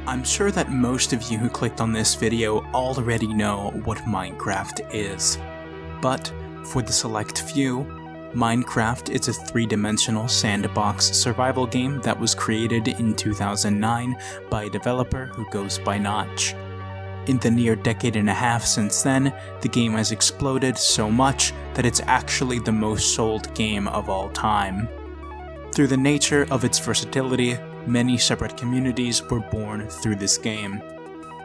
I'm sure that most of you who clicked on this video already know what Minecraft is, but for the select few, Minecraft is a three-dimensional sandbox survival game that was created in 2009 by a developer who goes by Notch. In the near decade and a half since then, the game has exploded so much that it's actually the most sold game of all time. Through the nature of its versatility, many separate communities were born through this game.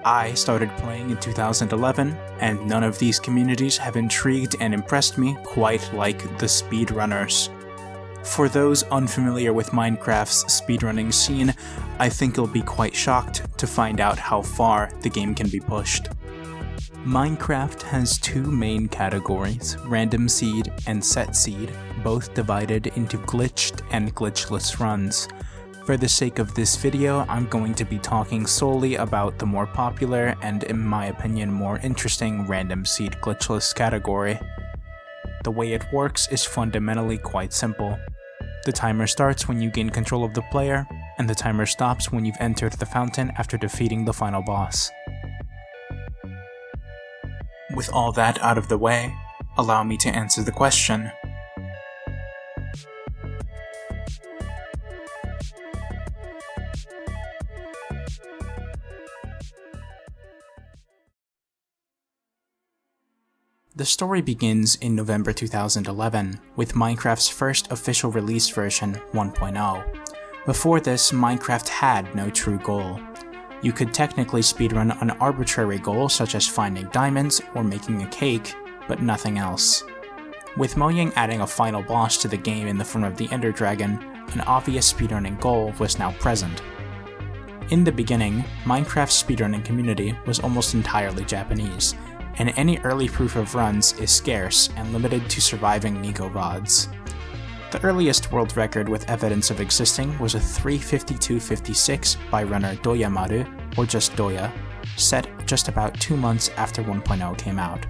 I started playing in 2011, and none of these communities have intrigued and impressed me quite like the speedrunners. For those unfamiliar with Minecraft's speedrunning scene, I think you'll be quite shocked to find out how far the game can be pushed. Minecraft has two main categories, random seed and set seed, both divided into glitched and glitchless runs. For the sake of this video, I'm going to be talking solely about the more popular and, in my opinion, more interesting random seed glitchless category. The way it works is fundamentally quite simple. The timer starts when you gain control of the player, and the timer stops when you've entered the fountain after defeating the final boss. With all that out of the way, allow me to answer the question. The story begins in November 2011, with Minecraft's first official release version, 1.0. Before this, Minecraft had no true goal. You could technically speedrun an arbitrary goal such as finding diamonds or making a cake, but nothing else. With Mojang adding a final boss to the game in the form of the Ender Dragon, an obvious speedrunning goal was now present. In the beginning, Minecraft's speedrunning community was almost entirely Japanese, and any early proof of runs is scarce and limited to surviving Nigo VODs. The earliest world record with evidence of existing was a 3:52.56 by runner Doyamaru, or just Doya, set just about 2 months after 1.0 came out.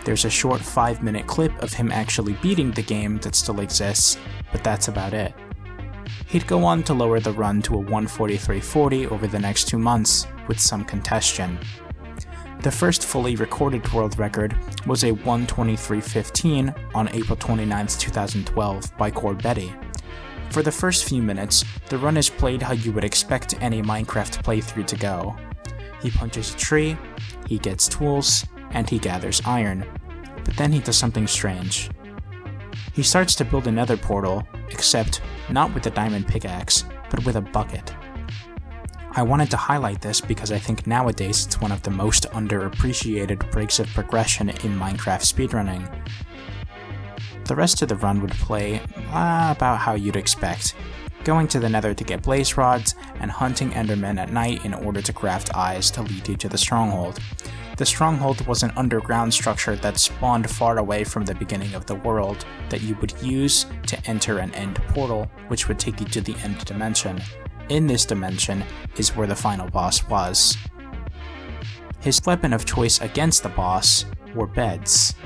There's a short 5-minute clip of him actually beating the game that still exists, but that's about it. He'd go on to lower the run to a 1:43.40 over the next 2 months, with some congestion. The first fully recorded world record was a 1:23.15 on April 29, 2012 by Corbetti. For the first few minutes, the run is played how you would expect any Minecraft playthrough to go. He punches a tree, he gets tools, and he gathers iron. But then he does something strange. He starts to build a nether portal, except not with a diamond pickaxe, but with a bucket. I wanted to highlight this because I think nowadays it's one of the most underappreciated breaks of progression in Minecraft speedrunning. The rest of the run would play about how you'd expect, going to the Nether to get blaze rods, and hunting endermen at night in order to craft eyes to lead you to the stronghold. The stronghold was an underground structure that spawned far away from the beginning of the world that you would use to enter an end portal, which would take you to the end dimension. In this dimension is where the final boss was. His weapon of choice against the boss were beds.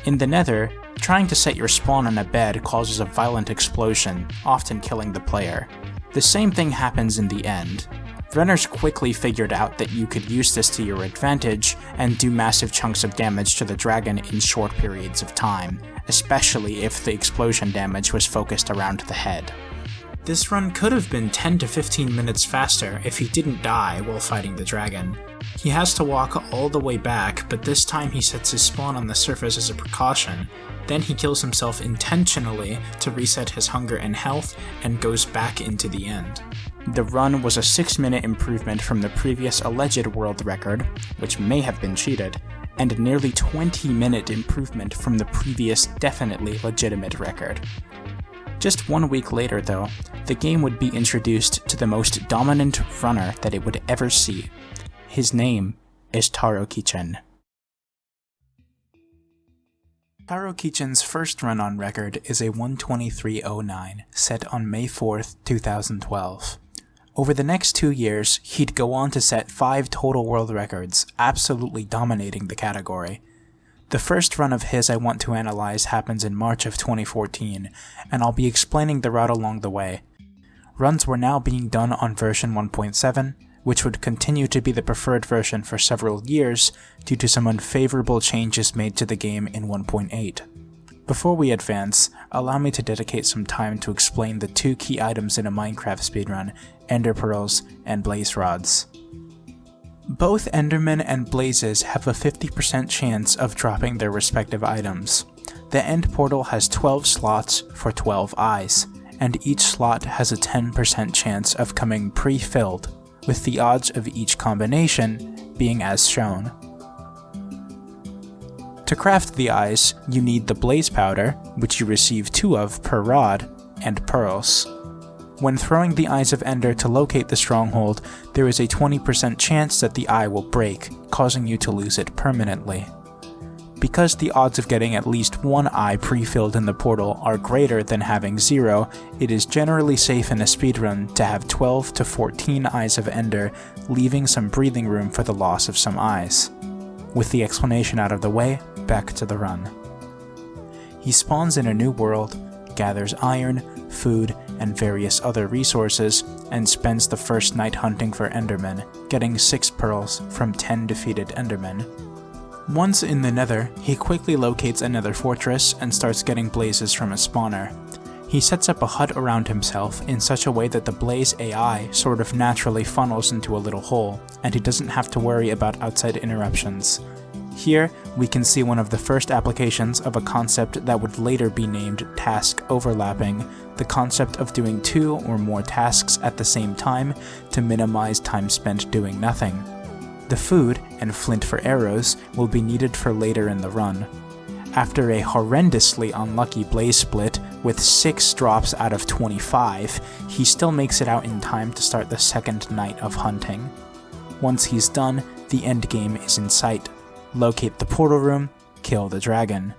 In the Nether, trying to set your spawn on a bed causes a violent explosion, often killing the player. The same thing happens in the end. Runners quickly figured out that you could use this to your advantage and do massive chunks of damage to the dragon in short periods of time, especially if the explosion damage was focused around the head. This run could have been 10 to 15 minutes faster if he didn't die while fighting the dragon. He has to walk all the way back, but this time he sets his spawn on the surface as a precaution. Then he kills himself intentionally to reset his hunger and health and goes back into the end. The run was a 6-minute improvement from the previous alleged world record, which may have been cheated, and a nearly 20-minute improvement from the previous definitely legitimate record. Just 1 week later though, the game would be introduced to the most dominant runner that it would ever see. His name is Tarokitchen. Tarokitchen's first run on record is a 1:23.09, set on May 4th, 2012. Over the next 2 years, he'd go on to set 5 total world records, absolutely dominating the category. The first run of his I want to analyze happens in March of 2014, and I'll be explaining the route along the way. Runs were now being done on version 1.7, which would continue to be the preferred version for several years due to some unfavorable changes made to the game in 1.8. Before we advance, allow me to dedicate some time to explain the two key items in a Minecraft speedrun, Ender Pearls and Blaze Rods. Both Endermen and Blazes have a 50% chance of dropping their respective items. The end portal has 12 slots for 12 eyes, and each slot has a 10% chance of coming pre-filled, with the odds of each combination being as shown. To craft the eyes, you need the blaze powder, which you receive 2 of per rod, and pearls. When throwing the Eyes of Ender to locate the stronghold, there is a 20% chance that the eye will break, causing you to lose it permanently. Because the odds of getting at least one eye pre-filled in the portal are greater than having 0, it is generally safe in a speedrun to have 12 to 14 Eyes of Ender, leaving some breathing room for the loss of some eyes. With the explanation out of the way, back to the run. He spawns in a new world, gathers iron, food, and various other resources, and spends the first night hunting for Endermen, getting 6 pearls from 10 defeated Endermen. Once in the Nether, he quickly locates a Nether fortress and starts getting blazes from a spawner. He sets up a hut around himself in such a way that the blaze AI sort of naturally funnels into a little hole, and he doesn't have to worry about outside interruptions. Here, we can see one of the first applications of a concept that would later be named task overlapping, the concept of doing 2 or more tasks at the same time to minimize time spent doing nothing. The food and flint for arrows will be needed for later in the run. After a horrendously unlucky blaze split with 6 drops out of 25, he still makes it out in time to start the second night of hunting. Once he's done, the endgame is in sight. Locate the portal room, kill the dragon.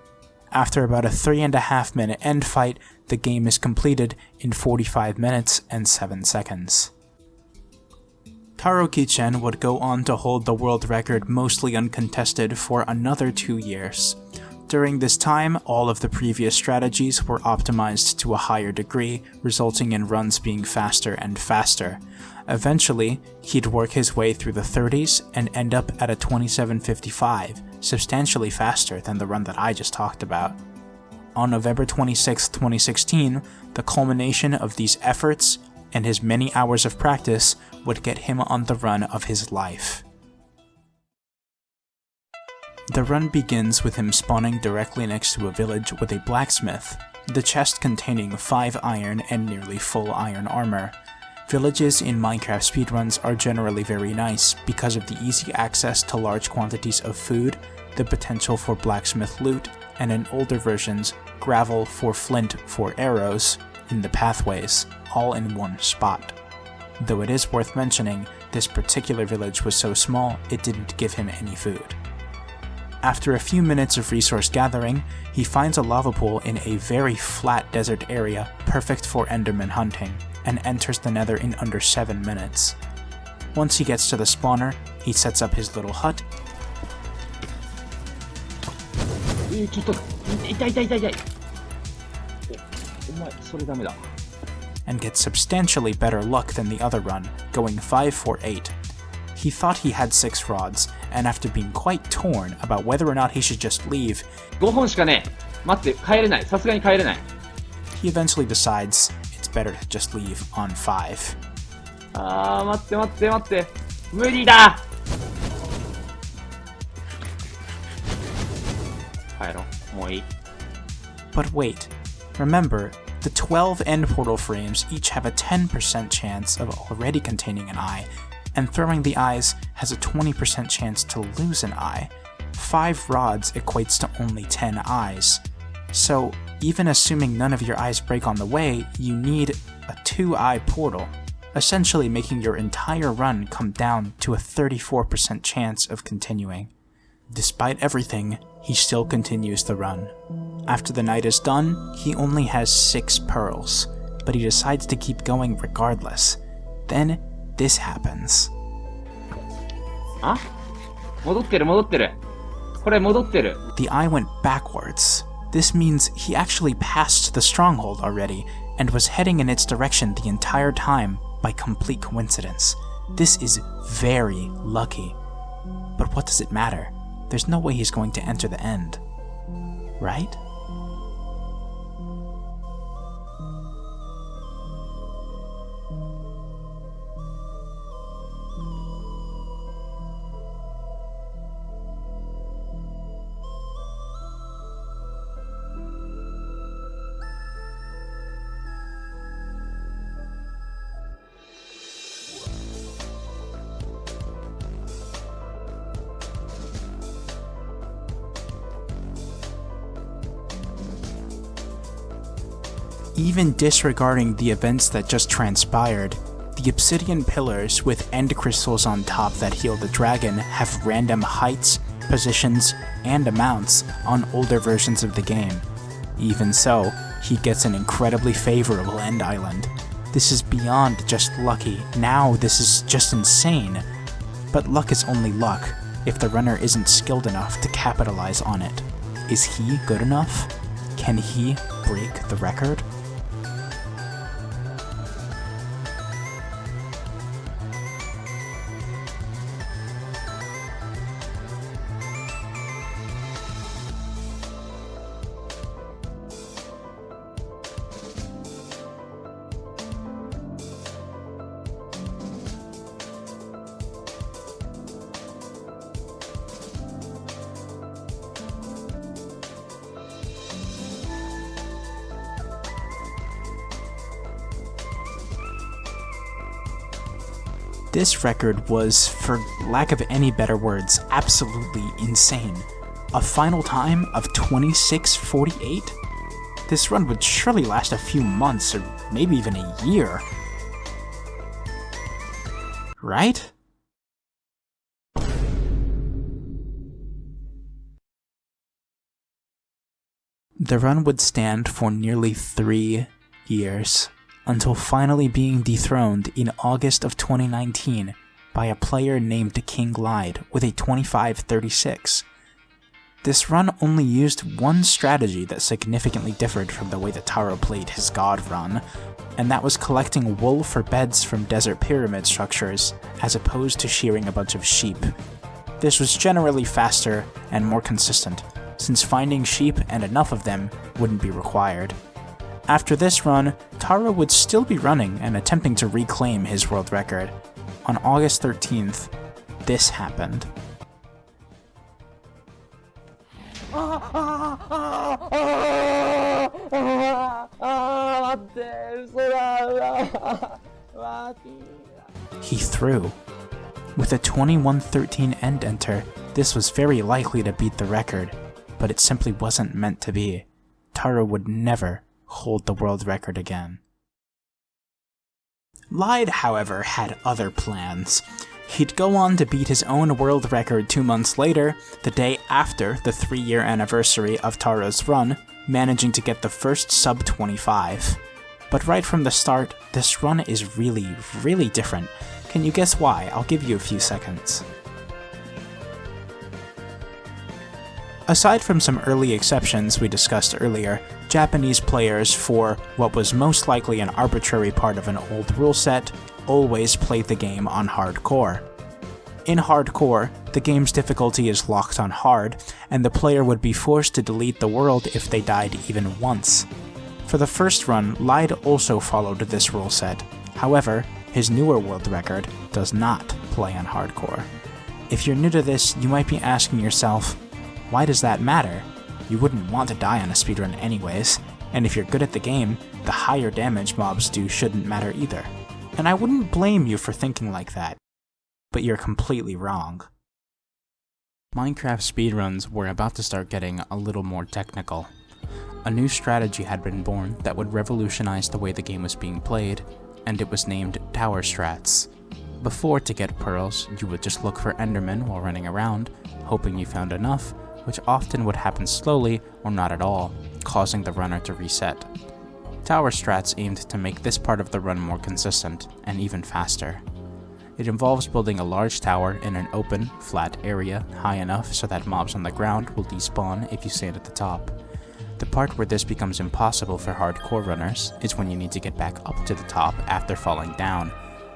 After about a 3.5 minute end fight, the game is completed in 45 minutes and 7 seconds. Tarokitchen would go on to hold the world record mostly uncontested for another 2 years. During this time, all of the previous strategies were optimized to a higher degree, resulting in runs being faster and faster. Eventually, he'd work his way through the 30s and end up at a 27:55, substantially faster than the run that I just talked about. On November 26, 2016, the culmination of these efforts and his many hours of practice would get him on the run of his life. The run begins with him spawning directly next to a village with a blacksmith, the chest containing 5 iron and nearly full iron armor. Villages in Minecraft speedruns are generally very nice because of the easy access to large quantities of food, the potential for blacksmith loot, and in older versions, gravel for flint for arrows in the pathways, all in one spot. Though it is worth mentioning, this particular village was so small it didn't give him any food. After a few minutes of resource gathering, he finds a lava pool in a very flat desert area perfect for Enderman hunting, and enters the Nether in under 7 minutes. Once he gets to the spawner, he sets up his little hut and gets substantially better luck than the other run, going 5 for 8. He thought he had 6 rods, and after being quite torn about whether or not he should just leave, 5本しかねえ。待って、帰れない。さすがに帰れない。 he eventually decides it's better to just leave on 5. 待って待って待って。無理だ。帰ろう。もういい。 But wait, remember, the 12 end portal frames each have a 10% chance of already containing an eye, and throwing the eyes has a 20% chance to lose an eye. 5 rods equates to only 10 eyes. So, even assuming none of your eyes break on the way, you need a 2-eye portal, essentially making your entire run come down to a 34% chance of continuing. Despite everything, he still continues the run. After the night is done, he only has 6 pearls, but he decides to keep going regardless. Then, this happens. あ？戻ってる戻ってる。これ戻ってる。 The eye went backwards. This means he actually passed the stronghold already, and was heading in its direction the entire time by complete coincidence. This is very lucky. But what does it matter? There's no way he's going to enter the end. Right? Even disregarding the events that just transpired, the obsidian pillars with end crystals on top that heal the dragon have random heights, positions, and amounts on older versions of the game. Even so, he gets an incredibly favorable end island. This is beyond just lucky, now this is just insane. But luck is only luck if the runner isn't skilled enough to capitalize on it. Is he good enough? Can he break the record? This record was, for lack of any better words, absolutely insane. A final time of 26:48? This run would surely last a few months, or maybe even a year. Right? The run would stand for nearly 3 years, until finally being dethroned in August of 2019 by a player named King Lied with a 25:36. This run only used one strategy that significantly differed from the way that Taro played his god run, and that was collecting wool for beds from desert pyramid structures, as opposed to shearing a bunch of sheep. This was generally faster and more consistent, since finding sheep and enough of them wouldn't be required. After this run, Taro would still be running and attempting to reclaim his world record. On August 13th, this happened. He threw. With a 21:13 end enter, this was very likely to beat the record, but it simply wasn't meant to be. Taro would never hold the world record again. Lied, however, had other plans. He'd go on to beat his own world record 2 months later, the day after the 3-year anniversary of Taro's run, managing to get the first sub 25. But right from the start, this run is really different. Can you guess why? I'll give you a few seconds. Aside from some early exceptions we discussed earlier, Japanese players, for what was most likely an arbitrary part of an old rule set, always played the game on hardcore. In hardcore, the game's difficulty is locked on hard, and the player would be forced to delete the world if they died even once. For the first run, Lied also followed this rule set. However, his newer world record does not play on hardcore. If you're new to this, you might be asking yourself, why does that matter? You wouldn't want to die on a speedrun anyways, and if you're good at the game, the higher damage mobs do shouldn't matter either. And I wouldn't blame you for thinking like that, but you're completely wrong. Minecraft speedruns were about to start getting a little more technical. A new strategy had been born that would revolutionize the way the game was being played, and it was named Tower Strats. Before, to get pearls, you would just look for endermen while running around, hoping you found enough, which often would happen slowly or not at all, causing the runner to reset. Tower Strats aimed to make this part of the run more consistent, and even faster. It involves building a large tower in an open, flat area high enough so that mobs on the ground will despawn if you stand at the top. The part where this becomes impossible for hardcore runners is when you need to get back up to the top after falling down,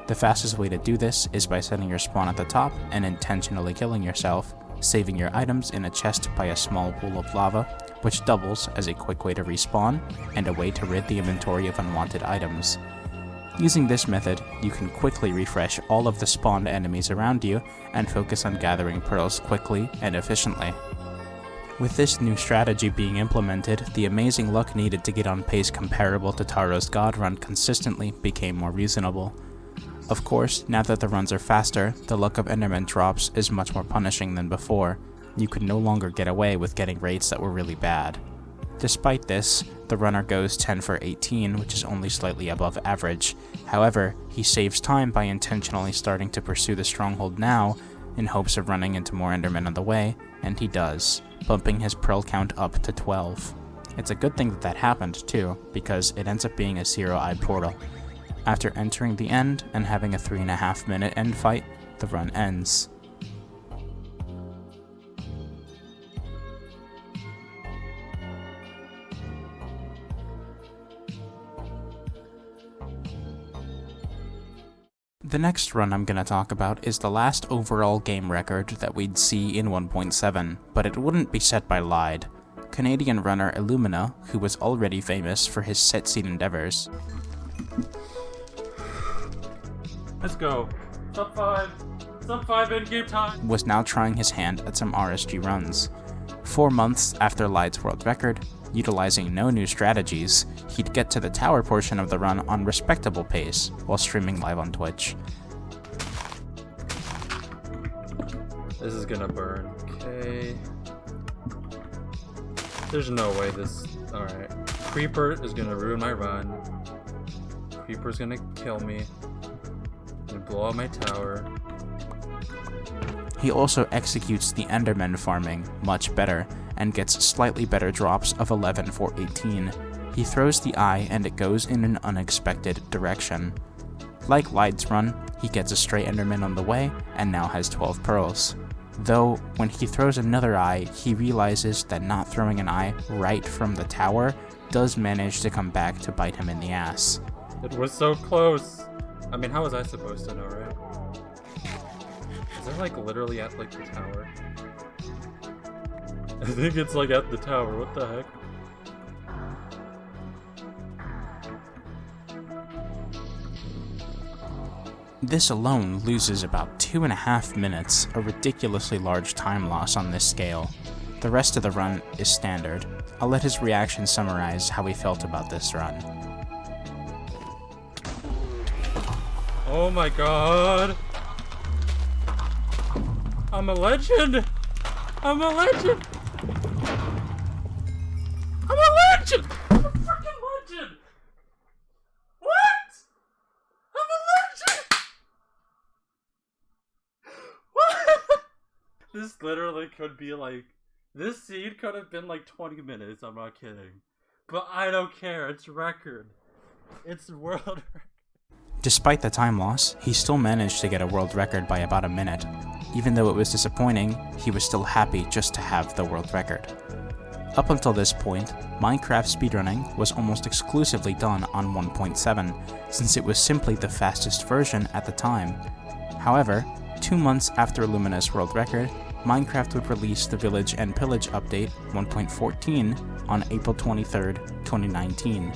The fastest way to do this is by setting your spawn at the top and intentionally killing yourself, saving your items in a chest by a small pool of lava, which doubles as a quick way to respawn and a way to rid the inventory of unwanted items. Using this method, you can quickly refresh all of the spawned enemies around you and focus on gathering pearls quickly and efficiently. With this new strategy being implemented, the amazing luck needed to get on pace comparable to Taro's God run consistently became more reasonable. Of course, now that the runs are faster, the luck of Enderman drops is much more punishing than before. You could no longer get away with getting rates that were really bad. Despite this, the runner goes 10 for 18, which is only slightly above average. However, he saves time by intentionally starting to pursue the stronghold now, in hopes of running into more Endermen on the way, and he does, bumping his pearl count up to 12. It's a good thing that happened too, because it ends up being a zero-eyed portal. After entering the end and having a 3.5 minute end fight, the run ends. The next run I'm going to talk about is the last overall game record that we'd see in 1.7, but it wouldn't be set by Lied. Canadian runner Illumina, who was already famous for his set scene endeavors. Let's go. Sub 5 in game time. Was now trying his hand at some RSG runs. 4 months after Lied's world record, utilizing no new strategies, he'd get to the tower portion of the run on respectable pace while streaming live on Twitch. This is gonna burn. Okay. There's no way this... Alright. Creeper is gonna ruin my run. Creeper's gonna kill me. Gonna blow up my tower. He also executes the Enderman farming much better, and gets slightly better drops of 11 for 18. He throws the eye and it goes in an unexpected direction. Like Lied's run, he gets a stray Enderman on the way and now has 12 pearls. Though, when he throws another eye, he realizes that not throwing an eye right from the tower does manage to come back to bite him in the ass. It was so close! I mean, how was I supposed to know, right? Is it like literally at like the tower? I think it's like at the tower, what the heck? This alone loses about 2.5 minutes, a ridiculously large time loss on this scale. The rest of the run is standard. I'll let his reaction summarize how he felt about this run. Oh my god! I'm a legend! I'm a legend! I'm a legend! I'm a freaking legend! What? I'm a legend! What? This literally could be like... This scene could have been like 20 minutes, I'm not kidding. But I don't care, it's record. It's world record. Despite the time loss, he still managed to get a world record by about a minute. Even though it was disappointing, he was still happy just to have the world record. Up until this point, Minecraft speedrunning was almost exclusively done on 1.7, since it was simply the fastest version at the time. However, 2 months after Illumina's world record, Minecraft would release the Village and Pillage update 1.14 on April 23rd, 2019.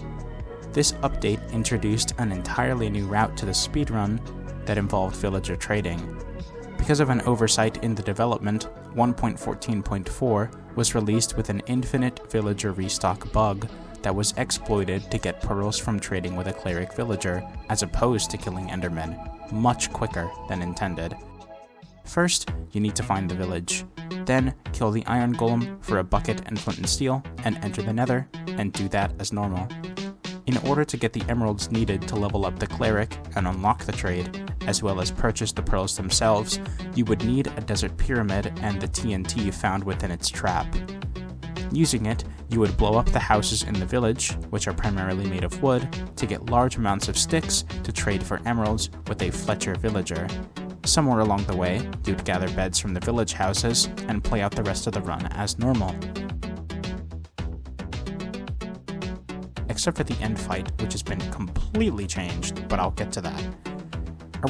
This update introduced an entirely new route to the speedrun that involved villager trading. Because of an oversight in the development, 1.14.4 was released with an infinite villager restock bug that was exploited to get pearls from trading with a cleric villager, as opposed to killing endermen, much quicker than intended. First, you need to find the village. Then, kill the iron golem for a bucket and flint and steel, and enter the nether, and do that as normal. In order to get the emeralds needed to level up the cleric and unlock the trade, as well as purchase the pearls themselves, you would need a desert pyramid and the TNT found within its trap. Using it, you would blow up the houses in the village, which are primarily made of wood, to get large amounts of sticks to trade for emeralds with a Fletcher villager. Somewhere along the way, you'd gather beds from the village houses and play out the rest of the run as normal. Except for the end fight, which has been completely changed, but I'll get to that.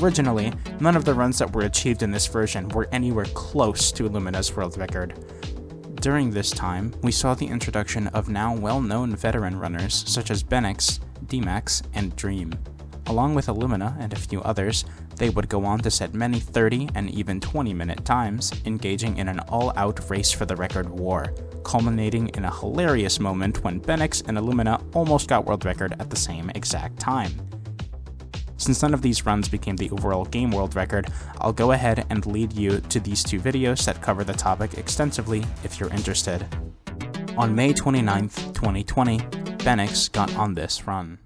Originally, none of the runs that were achieved in this version were anywhere close to Illumina's world record. During this time, we saw the introduction of now well-known veteran runners such as Dimeax, Dimeax, and Dream. Along with Illumina and a few others, they would go on to set many 30 and even 20-minute times, engaging in an all-out race for the record war, culminating in a hilarious moment when Dimeax and Illumina almost got world record at the same exact time. Since none of these runs became the overall game world record, I'll go ahead and lead you to these two videos that cover the topic extensively if you're interested. On May 29th, 2020, Dimeax got on this run.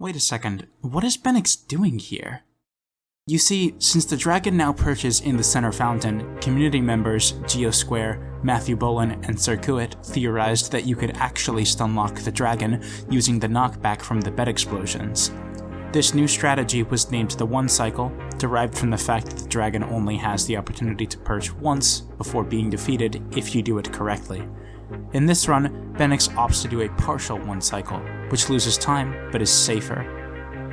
Wait a second, what is Dimeax doing here? You see, since the dragon now perches in the center fountain, community members Geosquare, Matthew Bolin, and Circuit theorized that you could actually stunlock the dragon using the knockback from the bed explosions. This new strategy was named the One Cycle, derived from the fact that the dragon only has the opportunity to perch once before being defeated if you do it correctly. In this run, Dimeax opts to do a partial One Cycle, which loses time but is safer.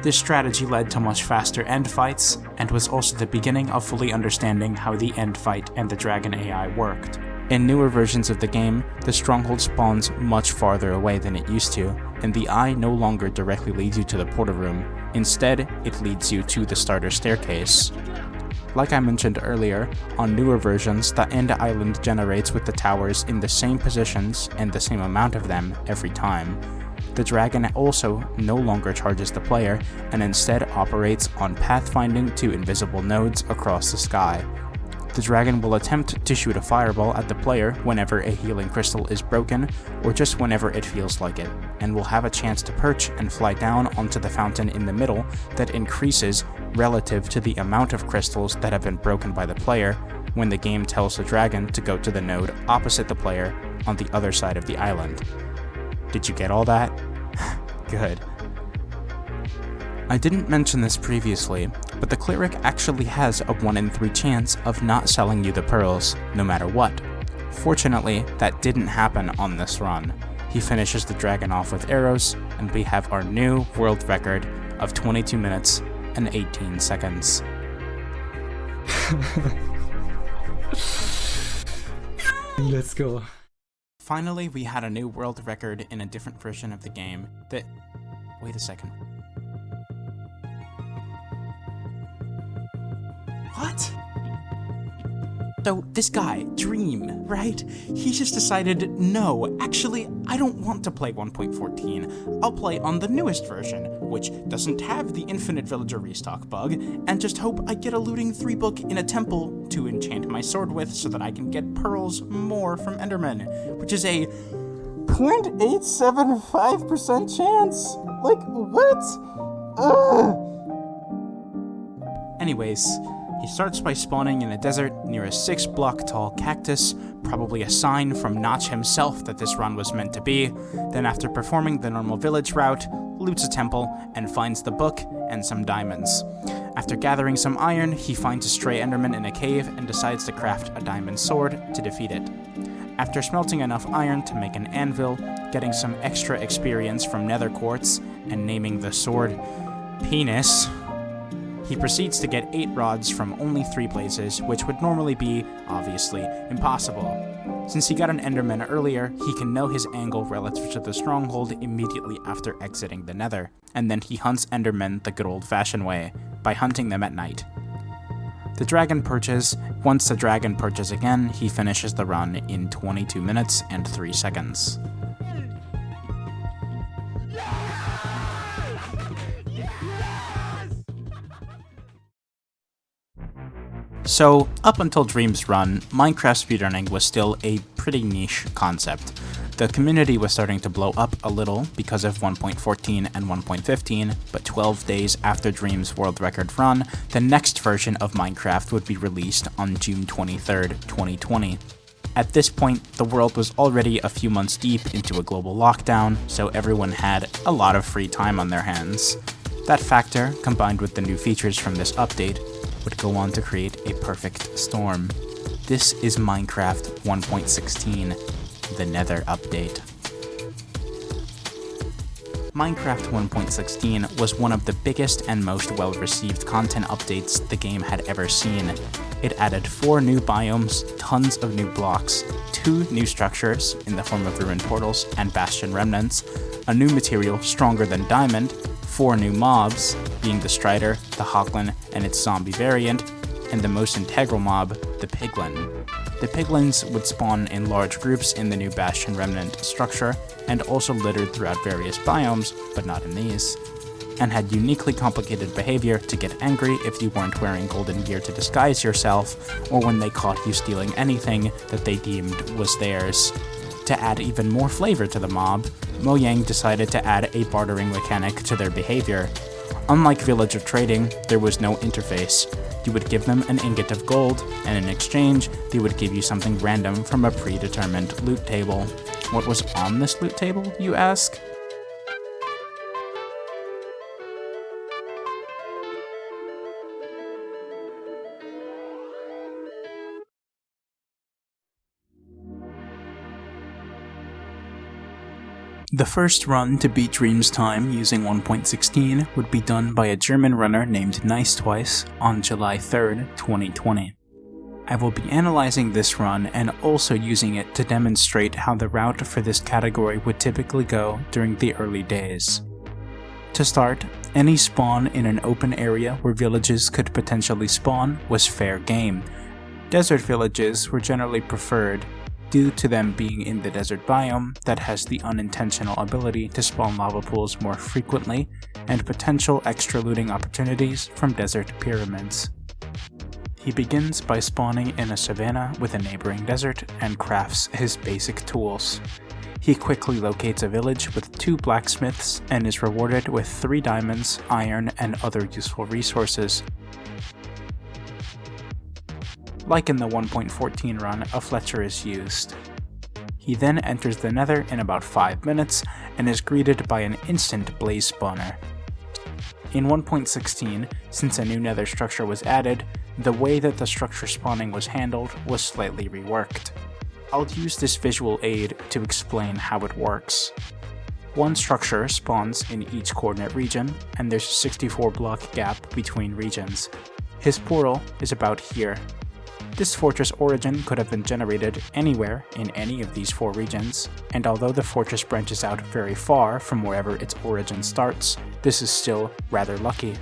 This strategy led to much faster end fights, and was also the beginning of fully understanding how the end fight and the dragon AI worked. In newer versions of the game, the stronghold spawns much farther away than it used to, and the eye no longer directly leads you to the portal room. Instead, it leads you to the starter staircase. Like I mentioned earlier, on newer versions, the end island generates with the towers in the same positions and the same amount of them every time. The dragon also no longer charges the player, and instead operates on pathfinding to invisible nodes across the sky. The dragon will attempt to shoot a fireball at the player whenever a healing crystal is broken, or just whenever it feels like it, and will have a chance to perch and fly down onto the fountain in the middle that increases relative to the amount of crystals that have been broken by the player when the game tells the dragon to go to the node opposite the player on the other side of the island. Did you get all that? Good. I didn't mention this previously, but the cleric actually has a 1 in 3 chance of not selling you the pearls, no matter what. Fortunately, that didn't happen on this run. He finishes the dragon off with arrows, and we have our new world record of 22 minutes and 18 seconds. Let's go. Finally, we had a new world record in a different version of the game that... Wait a second. What? So this guy, Dream, right? He just decided, no, actually, I don't want to play 1.14. I'll play on the newest version, which doesn't have the infinite villager restock bug, and just hope I get a looting 3 book in a temple to enchant my sword with so that I can get pearls more from Enderman, which is a 0.875% chance. Like, what? Ugh. Anyways, he starts by spawning in a desert near a 6-block tall cactus, probably a sign from Notch himself that this run was meant to be. Then after performing the normal village route, loots a temple and finds the book and some diamonds. After gathering some iron, he finds a stray enderman in a cave and decides to craft a diamond sword to defeat it. After smelting enough iron to make an anvil, getting some extra experience from nether quartz, and naming the sword Penis, he proceeds to get 8 rods from only 3 places, which would normally be, obviously, impossible. Since he got an enderman earlier, he can know his angle relative to the stronghold immediately after exiting the nether, and then he hunts endermen the good old-fashioned way, by hunting them at night. The dragon perches. Once the dragon perches again, he finishes the run in 22 minutes and 3 seconds. So, up until Dream's run, Minecraft speedrunning was still a pretty niche concept. The community was starting to blow up a little because of 1.14 and 1.15, but 12 days after Dream's world record run, the next version of Minecraft would be released on June 23rd, 2020. At this point, the world was already a few months deep into a global lockdown, so everyone had a lot of free time on their hands. That factor, combined with the new features from this update, would go on to create a perfect storm. This is Minecraft 1.16, the Nether update. Minecraft 1.16 was one of the biggest and most well-received content updates the game had ever seen. It added 4 new biomes, tons of new blocks, 2 new structures in the form of ruined portals and bastion remnants, a new material stronger than diamond, 4 new mobs, being the Strider, the Hoglin, and its zombie variant, and the most integral mob, the Piglin. The Piglins would spawn in large groups in the new Bastion Remnant structure, and also littered throughout various biomes, but not in these, and had uniquely complicated behavior to get angry if you weren't wearing golden gear to disguise yourself, or when they caught you stealing anything that they deemed was theirs. To add even more flavor to the mob, Mojang decided to add a bartering mechanic to their behavior. Unlike villager trading, there was no interface. You would give them an ingot of gold, and in exchange, they would give you something random from a predetermined loot table. What was on this loot table, you ask? The first run to beat Dream's time using 1.16 would be done by a German runner named NiceTwice on July 3rd, 2020. I will be analyzing this run and also using it to demonstrate how the route for this category would typically go during the early days. To start, any spawn in an open area where villages could potentially spawn was fair game. Desert villages were generally preferred, due to them being in the desert biome that has the unintentional ability to spawn lava pools more frequently, and potential extra looting opportunities from desert pyramids. He begins by spawning in a savanna with a neighboring desert and crafts his basic tools. He quickly locates a village with 2 blacksmiths and is rewarded with 3 diamonds, iron, and other useful resources. Like in the 1.14 run, a Fletcher is used. He then enters the Nether in about 5 minutes and is greeted by an instant blaze spawner. In 1.16, since a new Nether structure was added, the way that the structure spawning was handled was slightly reworked. I'll use this visual aid to explain how it works. One structure spawns in each coordinate region, and there's a 64 block gap between regions. His portal is about here. This fortress origin could have been generated anywhere in any of these 4 regions, and although the fortress branches out very far from wherever its origin starts, this is still rather lucky.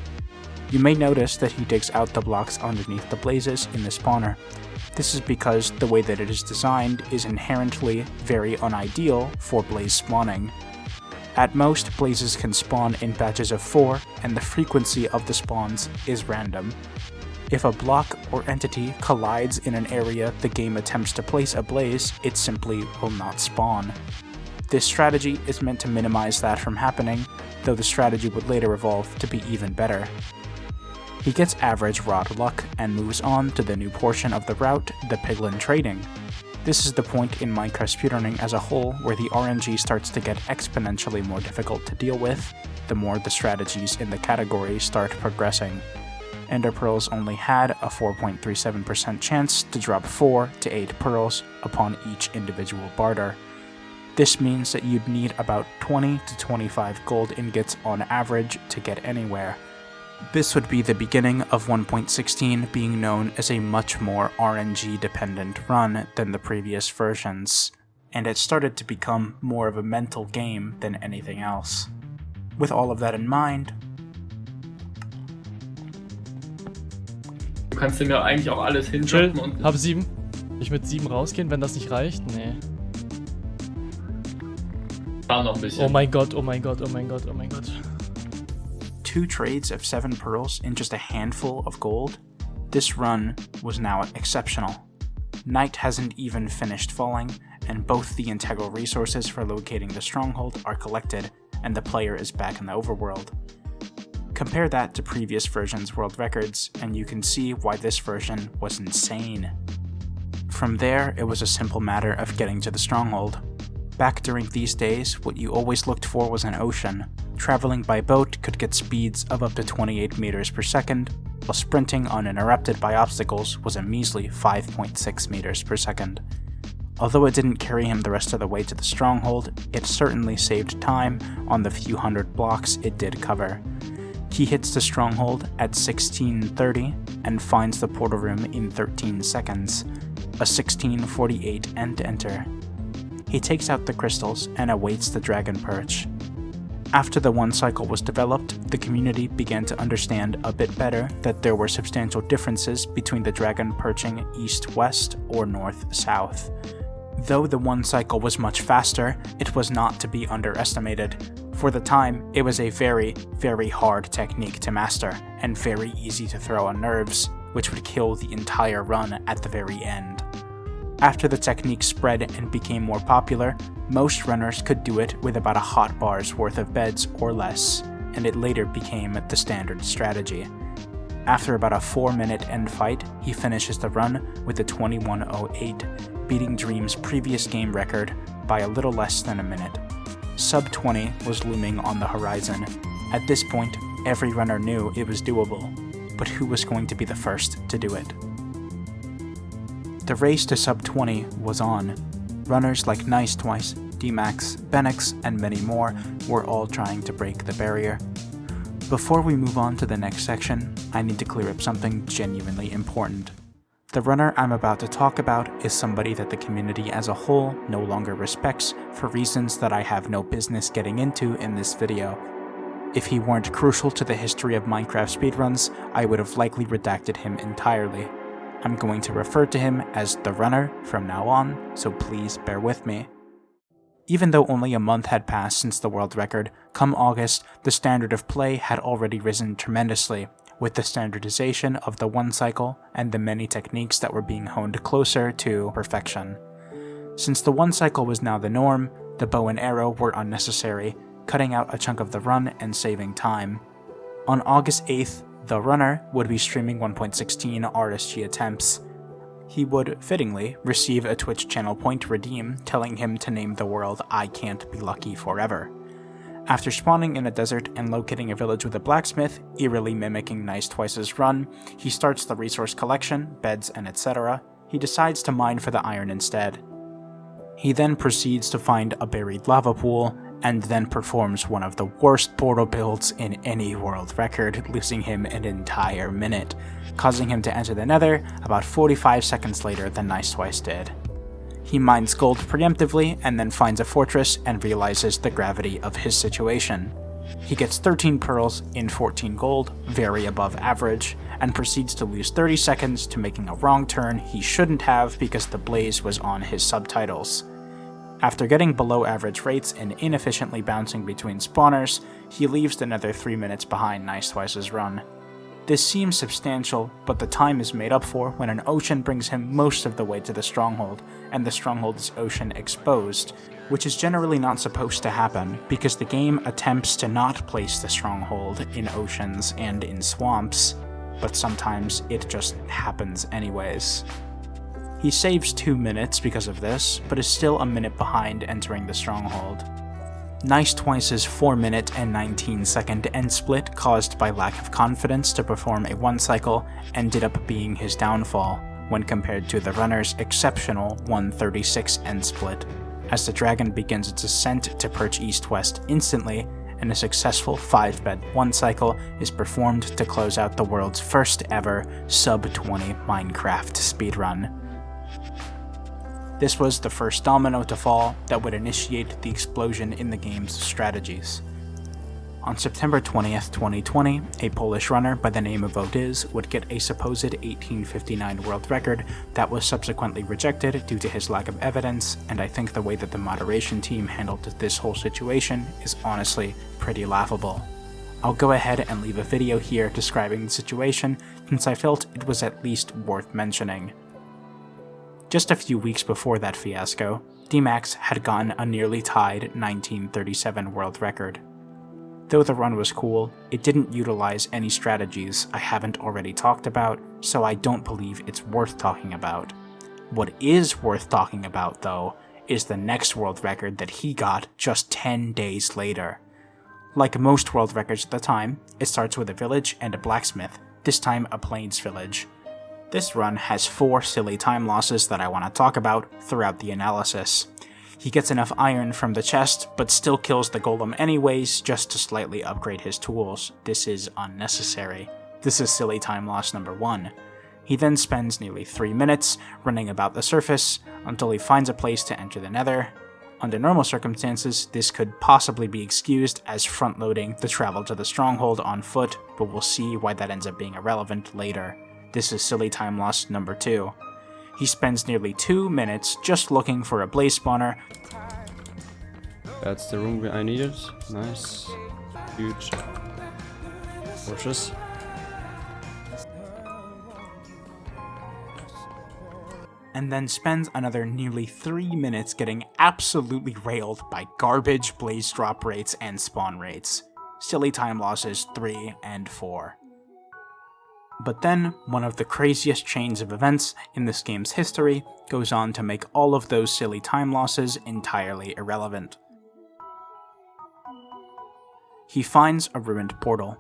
You may notice that he digs out the blocks underneath the blazes in the spawner. This is because the way that it is designed is inherently very unideal for blaze spawning. At most, blazes can spawn in batches of 4, and the frequency of the spawns is random. If a block or entity collides in an area the game attempts to place a blaze, it simply will not spawn. This strategy is meant to minimize that from happening, though the strategy would later evolve to be even better. He gets average raw luck and moves on to the new portion of the route, the Piglin trading. This is the point in Minecraft speedrunning as a whole where the RNG starts to get exponentially more difficult to deal with, the more the strategies in the category start progressing. Ender pearls only had a 4.37% chance to drop 4 to 8 pearls upon each individual barter. This means that you'd need about 20 to 25 gold ingots on average to get anywhere. This would be the beginning of 1.16 being known as a much more RNG dependent run than the previous versions, and it started to become more of a mental game than anything else. With all of that in mind, Du kannst dir mir eigentlich auch alles hinschicken und... Hab 7. Ich mit 7 rausgehen, wenn das nicht reicht? Nee. Da noch ein bisschen. Oh mein Gott, oh mein Gott, oh mein Gott, oh mein Gott. 2 trades of 7 pearls in just a handful of gold? This run was now exceptional. Night hasn't even finished falling, and both the integral resources for locating the stronghold are collected, and the player is back in the overworld. Compare that to previous versions' world records, and you can see why this version was insane. From there, it was a simple matter of getting to the stronghold. Back during these days, what you always looked for was an ocean. Traveling by boat could get speeds of up to 28 meters per second, while sprinting uninterrupted by obstacles was a measly 5.6 meters per second. Although it didn't carry him the rest of the way to the stronghold, it certainly saved time on the few hundred blocks it did cover. He hits the stronghold at 16:30 and finds the portal room in 13 seconds, a 16:48 end enter. He takes out the crystals and awaits the dragon perch. After the one cycle was developed, the community began to understand a bit better that there were substantial differences between the dragon perching east-west or north-south. Though the one cycle was much faster, it was not to be underestimated. For the time, it was a very, very hard technique to master, and very easy to throw on nerves, which would kill the entire run at the very end. After the technique spread and became more popular, most runners could do it with about a hotbar's worth of beds or less, and it later became the standard strategy. After about a 4-minute end fight, he finishes the run with a 21:08, beating Dream's previous game record by a little less than a minute. Sub 20 was looming on the horizon. At this point, every runner knew it was doable, but who was going to be the first to do it? The race to sub 20 was on. Runners like Nice Twice, Dimeax, Benix, and many more were all trying to break the barrier. Before we move on to the next section, I need to clear up something genuinely important. The runner I'm about to talk about is somebody that the community as a whole no longer respects for reasons that I have no business getting into in this video. If he weren't crucial to the history of Minecraft speedruns, I would have likely redacted him entirely. I'm going to refer to him as the runner from now on, so please bear with me. Even though only a month had passed since the world record, come August, the standard of play had already risen tremendously, with the standardization of the one cycle and the many techniques that were being honed closer to perfection. Since the one cycle was now the norm, the bow and arrow were unnecessary, cutting out a chunk of the run and saving time. On August 8th, the runner would be streaming 1.16 RSG attempts. He would, fittingly, receive a Twitch channel point to redeem, telling him to name the world I Can't Be Lucky Forever. After spawning in a desert and locating a village with a blacksmith, eerily mimicking Nice Twice's run, he starts the resource collection, beds, and etc. He decides to mine for the iron instead. He then proceeds to find a buried lava pool, and then performs one of the worst portal builds in any world record, losing him an entire minute, causing him to enter the Nether about 45 seconds later than Nice Twice did. He mines gold preemptively and then finds a fortress and realizes the gravity of his situation. He gets 13 pearls in 14 gold, very above average, and proceeds to lose 30 seconds to making a wrong turn he shouldn't have because the blaze was on his subtitles. After getting below average rates and inefficiently bouncing between spawners, he leaves the Nether 3 minutes behind Nice Twice's run. This seems substantial, but the time is made up for when an ocean brings him most of the way to the stronghold, and the stronghold's ocean exposed, which is generally not supposed to happen, because the game attempts to not place the stronghold in oceans and in swamps, but sometimes it just happens anyways. He saves 2 minutes because of this, but is still a minute behind entering the stronghold. Nice Twice's 4-minute and 19-second end split caused by lack of confidence to perform a one cycle ended up being his downfall, when compared to the runner's exceptional 1:36 end split, as the dragon begins its ascent to perch east-west instantly, and a successful 5-bed one cycle is performed to close out the world's first ever sub-20 Minecraft speedrun. This was the first domino to fall that would initiate the explosion in the game's strategies. On September 20th, 2020, a Polish runner by the name of Odiz would get a supposed 1859 world record that was subsequently rejected due to his lack of evidence, and I think the way that the moderation team handled this whole situation is honestly pretty laughable. I'll go ahead and leave a video here describing the situation, since I felt it was at least worth mentioning. Just a few weeks before that fiasco, Dimeax had gotten a nearly tied 1937 world record. Though the run was cool, it didn't utilize any strategies I haven't already talked about, so I don't believe it's worth talking about. What is worth talking about, though, is the next world record that he got just 10 days later. Like most world records at the time, it starts with a village and a blacksmith, this time a plains village. This run has 4 silly time losses that I want to talk about throughout the analysis. He gets enough iron from the chest, but still kills the golem anyways, just to slightly upgrade his tools. This is unnecessary. This is silly time loss number 1. He then spends nearly 3 minutes running about the surface until he finds a place to enter the Nether. Under normal circumstances, this could possibly be excused as front-loading the travel to the stronghold on foot, but we'll see why that ends up being irrelevant later. This is silly time loss number 2. He spends nearly 2 minutes just looking for a blaze spawner. That's the room I needed. Nice. Huge. Bushes. And then spends another nearly 3 minutes getting absolutely railed by garbage blaze drop rates and spawn rates. Silly time losses 3 and 4. But then, one of the craziest chains of events in this game's history goes on to make all of those silly time losses entirely irrelevant. He finds a ruined portal.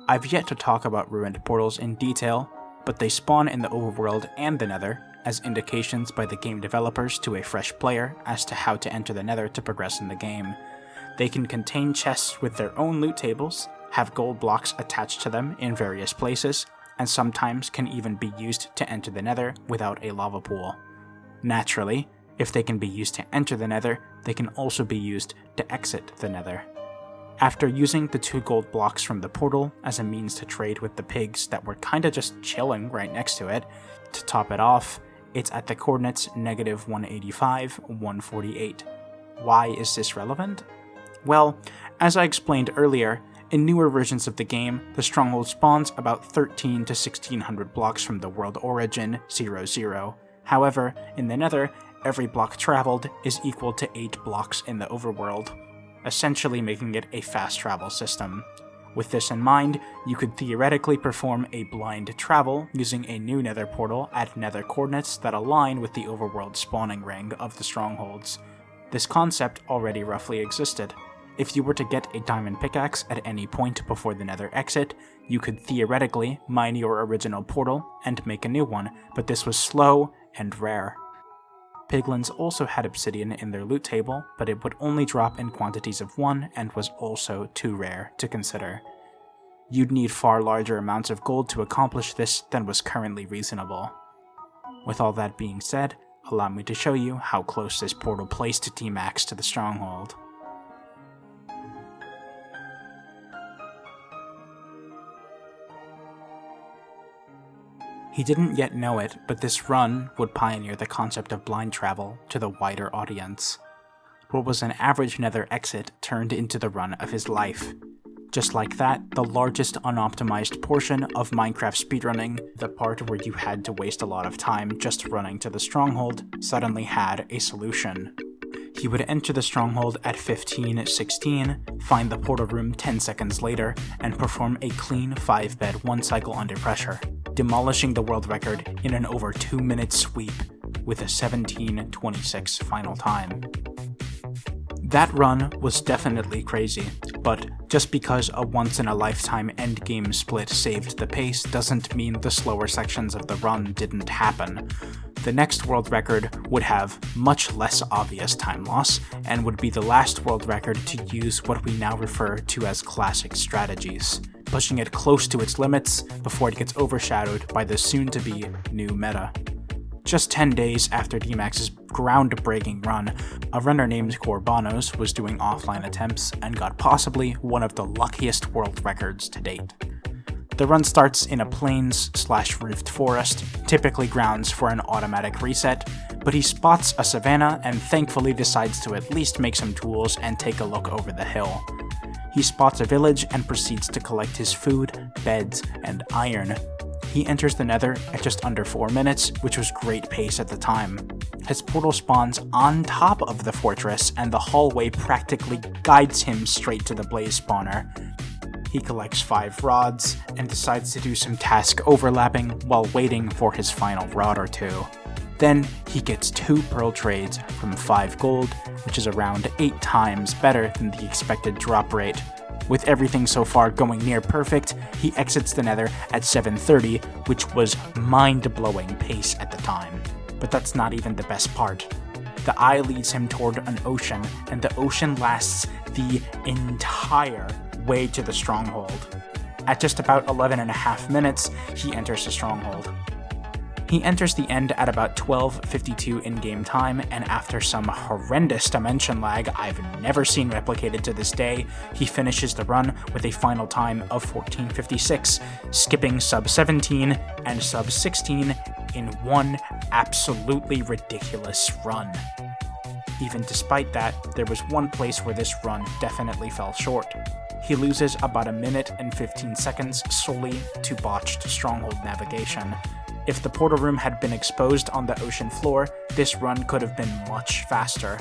I've yet to talk about ruined portals in detail, but they spawn in the overworld and the Nether, as indications by the game developers to a fresh player as to how to enter the Nether to progress in the game. They can contain chests with their own loot tables, have gold blocks attached to them in various places, and sometimes can even be used to enter the Nether without a lava pool. Naturally, if they can be used to enter the Nether, they can also be used to exit the Nether. After using the 2 gold blocks from the portal as a means to trade with the pigs that were kinda just chilling right next to it, to top it off, it's at the coordinates -185, 148. Why is this relevant? Well, as I explained earlier, in newer versions of the game, the stronghold spawns about 13 to 1600 blocks from the world origin, 00. However, in the Nether, every block traveled is equal to 8 blocks in the overworld, essentially making it a fast travel system. With this in mind, you could theoretically perform a blind travel using a new Nether portal at Nether coordinates that align with the overworld spawning ring of the strongholds. This concept already roughly existed. If you were to get a diamond pickaxe at any point before the Nether exit, you could theoretically mine your original portal and make a new one, but this was slow and rare. Piglins also had obsidian in their loot table, but it would only drop in quantities of 1 and was also too rare to consider. You'd need far larger amounts of gold to accomplish this than was currently reasonable. With all that being said, allow me to show you how close this portal placed Dimeax to the stronghold. He didn't yet know it, but this run would pioneer the concept of blind travel to the wider audience. What was an average Nether exit turned into the run of his life. Just like that, the largest unoptimized portion of Minecraft speedrunning, the part where you had to waste a lot of time just running to the stronghold, suddenly had a solution. He would enter the stronghold at 15:16, find the portal room 10 seconds later, and perform a clean 5-bed 1 cycle under pressure, demolishing the world record in an over 2-minute sweep with a 17:26 final time. That run was definitely crazy, but just because a once-in-a-lifetime endgame split saved the pace doesn't mean the slower sections of the run didn't happen. The next world record would have much less obvious time loss, and would be the last world record to use what we now refer to as classic strategies, pushing it close to its limits before it gets overshadowed by the soon-to-be new meta. Just 10 days after Dimeax's groundbreaking run, a runner named Corbanos was doing offline attempts and got possibly one of the luckiest world records to date. The run starts in a plains/roofed forest, typically grounds for an automatic reset, but he spots a savanna and thankfully decides to at least make some tools and take a look over the hill. He spots a village and proceeds to collect his food, beds, and iron. He enters the Nether at just under 4 minutes, which was great pace at the time. His portal spawns on top of the fortress, and the hallway practically guides him straight to the blaze spawner. He collects 5 rods, and decides to do some task overlapping while waiting for his final rod or 2. Then, he gets 2 pearl trades from 5 gold, which is around 8 times better than the expected drop rate. With everything so far going near perfect, he exits the Nether at 7:30, which was mind-blowing pace at the time. But that's not even the best part. The eye leads him toward an ocean, and the ocean lasts the entire way to the stronghold. At just about 11.5 minutes, he enters the stronghold. He enters the end at about 12:52 in-game time, and after some horrendous dimension lag I've never seen replicated to this day, he finishes the run with a final time of 14:56, skipping sub 17 and sub 16 in one absolutely ridiculous run. Even despite that, there was one place where this run definitely fell short. He loses about 1 minute and 15 seconds solely to botched stronghold navigation. If the portal room had been exposed on the ocean floor, this run could have been much faster.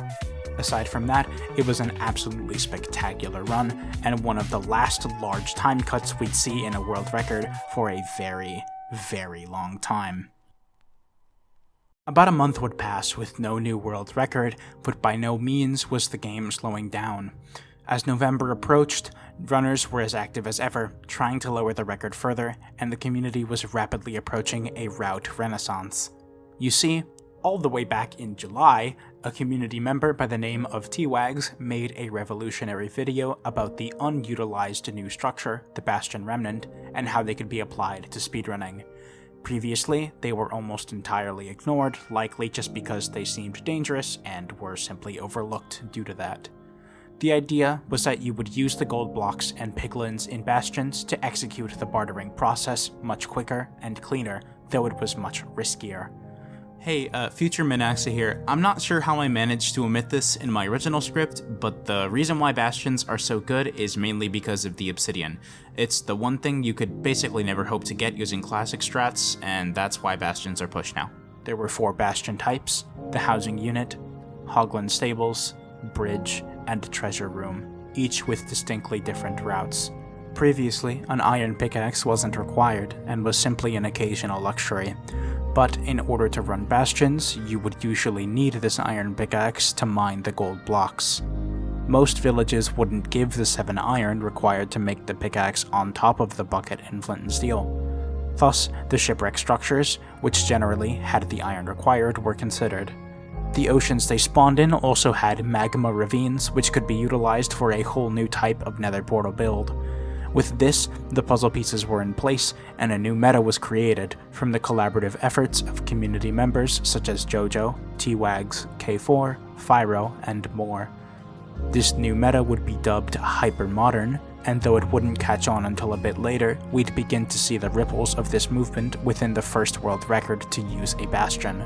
Aside from that, it was an absolutely spectacular run, and one of the last large time cuts we'd see in a world record for a very, very long time. About a month would pass with no new world record, but by no means was the game slowing down. As November approached, runners were as active as ever, trying to lower the record further, and the community was rapidly approaching a route renaissance. You see, all the way back in July, a community member by the name of TwoLetterName made a revolutionary video about the unutilized new structure, the Bastion Remnant, and how they could be applied to speedrunning. Previously, they were almost entirely ignored, likely just because they seemed dangerous and were simply overlooked due to that. The idea was that you would use the gold blocks and piglins in Bastions to execute the bartering process much quicker and cleaner, though it was much riskier. Hey, future minaxa here. I'm not sure how I managed to omit this in my original script, but the reason why Bastions are so good is mainly because of the obsidian. It's the one thing you could basically never hope to get using classic strats, and that's why Bastions are pushed now. There were 4 Bastion types: the housing unit, Hogland stables, bridge, and treasure room, each with distinctly different routes. Previously, an iron pickaxe wasn't required and was simply an occasional luxury, but in order to run Bastions, you would usually need this iron pickaxe to mine the gold blocks. Most villages wouldn't give the 7 iron required to make the pickaxe on top of the bucket and flint and steel. Thus, the shipwreck structures, which generally had the iron required, were considered. The oceans they spawned in also had magma ravines, which could be utilized for a whole new type of nether portal build. With this, the puzzle pieces were in place, and a new meta was created from the collaborative efforts of community members such as Jojo, TwoLetterName, K4, Fyro, and more. This new meta would be dubbed Hypermodern, and though it wouldn't catch on until a bit later, we'd begin to see the ripples of this movement within the first world record to use a Bastion.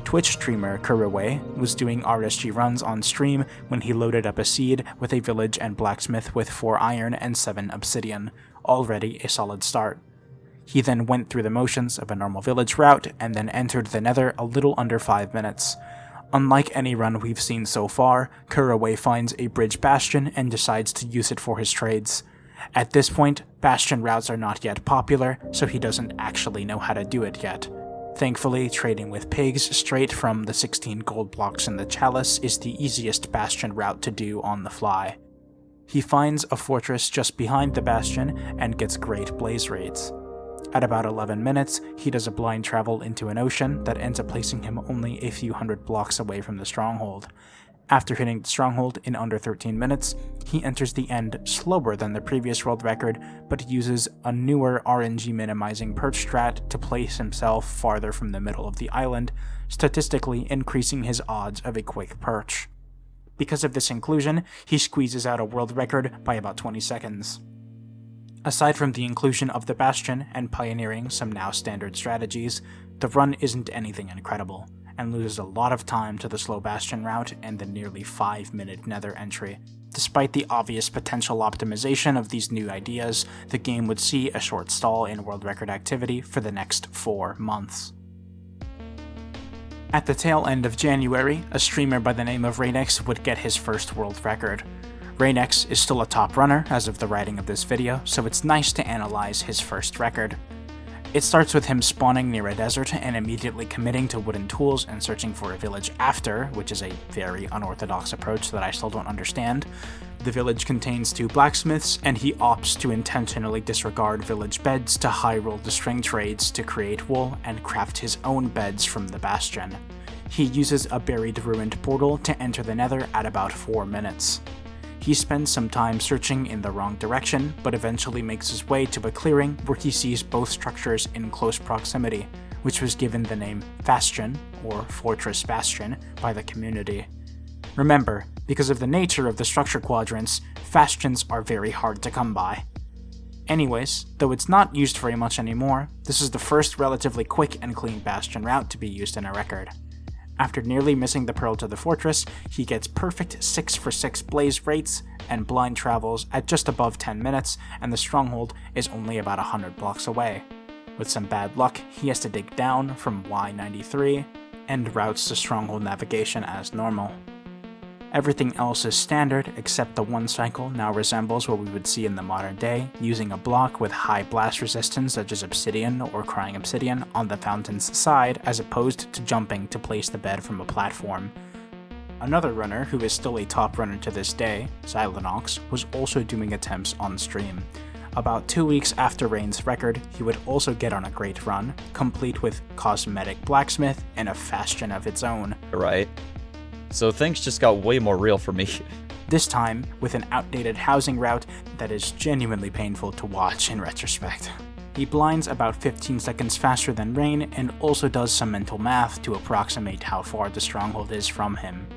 Twitch streamer Kuraway was doing RSG runs on stream when he loaded up a seed with a village and blacksmith with 4 iron and 7 obsidian, already a solid start. He then went through the motions of a normal village route and then entered the Nether a little under 5 minutes. Unlike any run we've seen so far, Kuraway finds a bridge bastion and decides to use it for his trades. At this point, bastion routes are not yet popular, so he doesn't actually know how to do it yet. Thankfully, trading with pigs straight from the 16 gold blocks in the chalice is the easiest bastion route to do on the fly. He finds a fortress just behind the bastion and gets great blaze rates. At about 11 minutes, he does a blind travel into an ocean that ends up placing him only a few hundred blocks away from the stronghold. After hitting the stronghold in under 13 minutes, he enters the end slower than the previous world record, but uses a newer RNG minimizing perch strat to place himself farther from the middle of the island, statistically increasing his odds of a quick perch. Because of this inclusion, he squeezes out a world record by about 20 seconds. Aside from the inclusion of the Bastion and pioneering some now standard strategies, the run isn't anything incredible, and loses a lot of time to the slow Bastion route and the nearly 5-minute Nether entry. Despite the obvious potential optimization of these new ideas, the game would see a short stall in world record activity for the next 4 months. At the tail end of January, a streamer by the name of Rainx would get his first world record. Rainx is still a top runner as of the writing of this video, so it's nice to analyze his first record. It starts with him spawning near a desert and immediately committing to wooden tools and searching for a village after, which is a very unorthodox approach that I still don't understand. The village contains 2 blacksmiths, and he opts to intentionally disregard village beds to high-roll the string trades to create wool and craft his own beds from the Bastion. He uses a buried ruined portal to enter the Nether at about 4 minutes. He spends some time searching in the wrong direction, but eventually makes his way to a clearing where he sees both structures in close proximity, which was given the name Bastion, or Fortress Bastion, by the community. Remember, because of the nature of the structure quadrants, bastions are very hard to come by. Anyways, though it's not used very much anymore, this is the first relatively quick and clean Bastion route to be used in a record. After nearly missing the pearl to the fortress, he gets perfect 6 for 6 blaze rates and blind travels at just above 10 minutes, and the stronghold is only about 100 blocks away. With some bad luck, he has to dig down from Y93 and routes to stronghold navigation as normal. Everything else is standard, except the one cycle now resembles what we would see in the modern day, using a block with high blast resistance such as obsidian or crying obsidian on the fountain's side, as opposed to jumping to place the bed from a platform. Another runner who is still a top runner to this day, Xylonox, was also doing attempts on stream. About 2 weeks after Rain's record, he would also get on a great run, complete with cosmetic blacksmith and a bastion of its own. Right. So things just got way more real for me. This time with an outdated housing route that is genuinely painful to watch in retrospect. He blinds about 15 seconds faster than Rain and also does some mental math to approximate how far the stronghold is from him.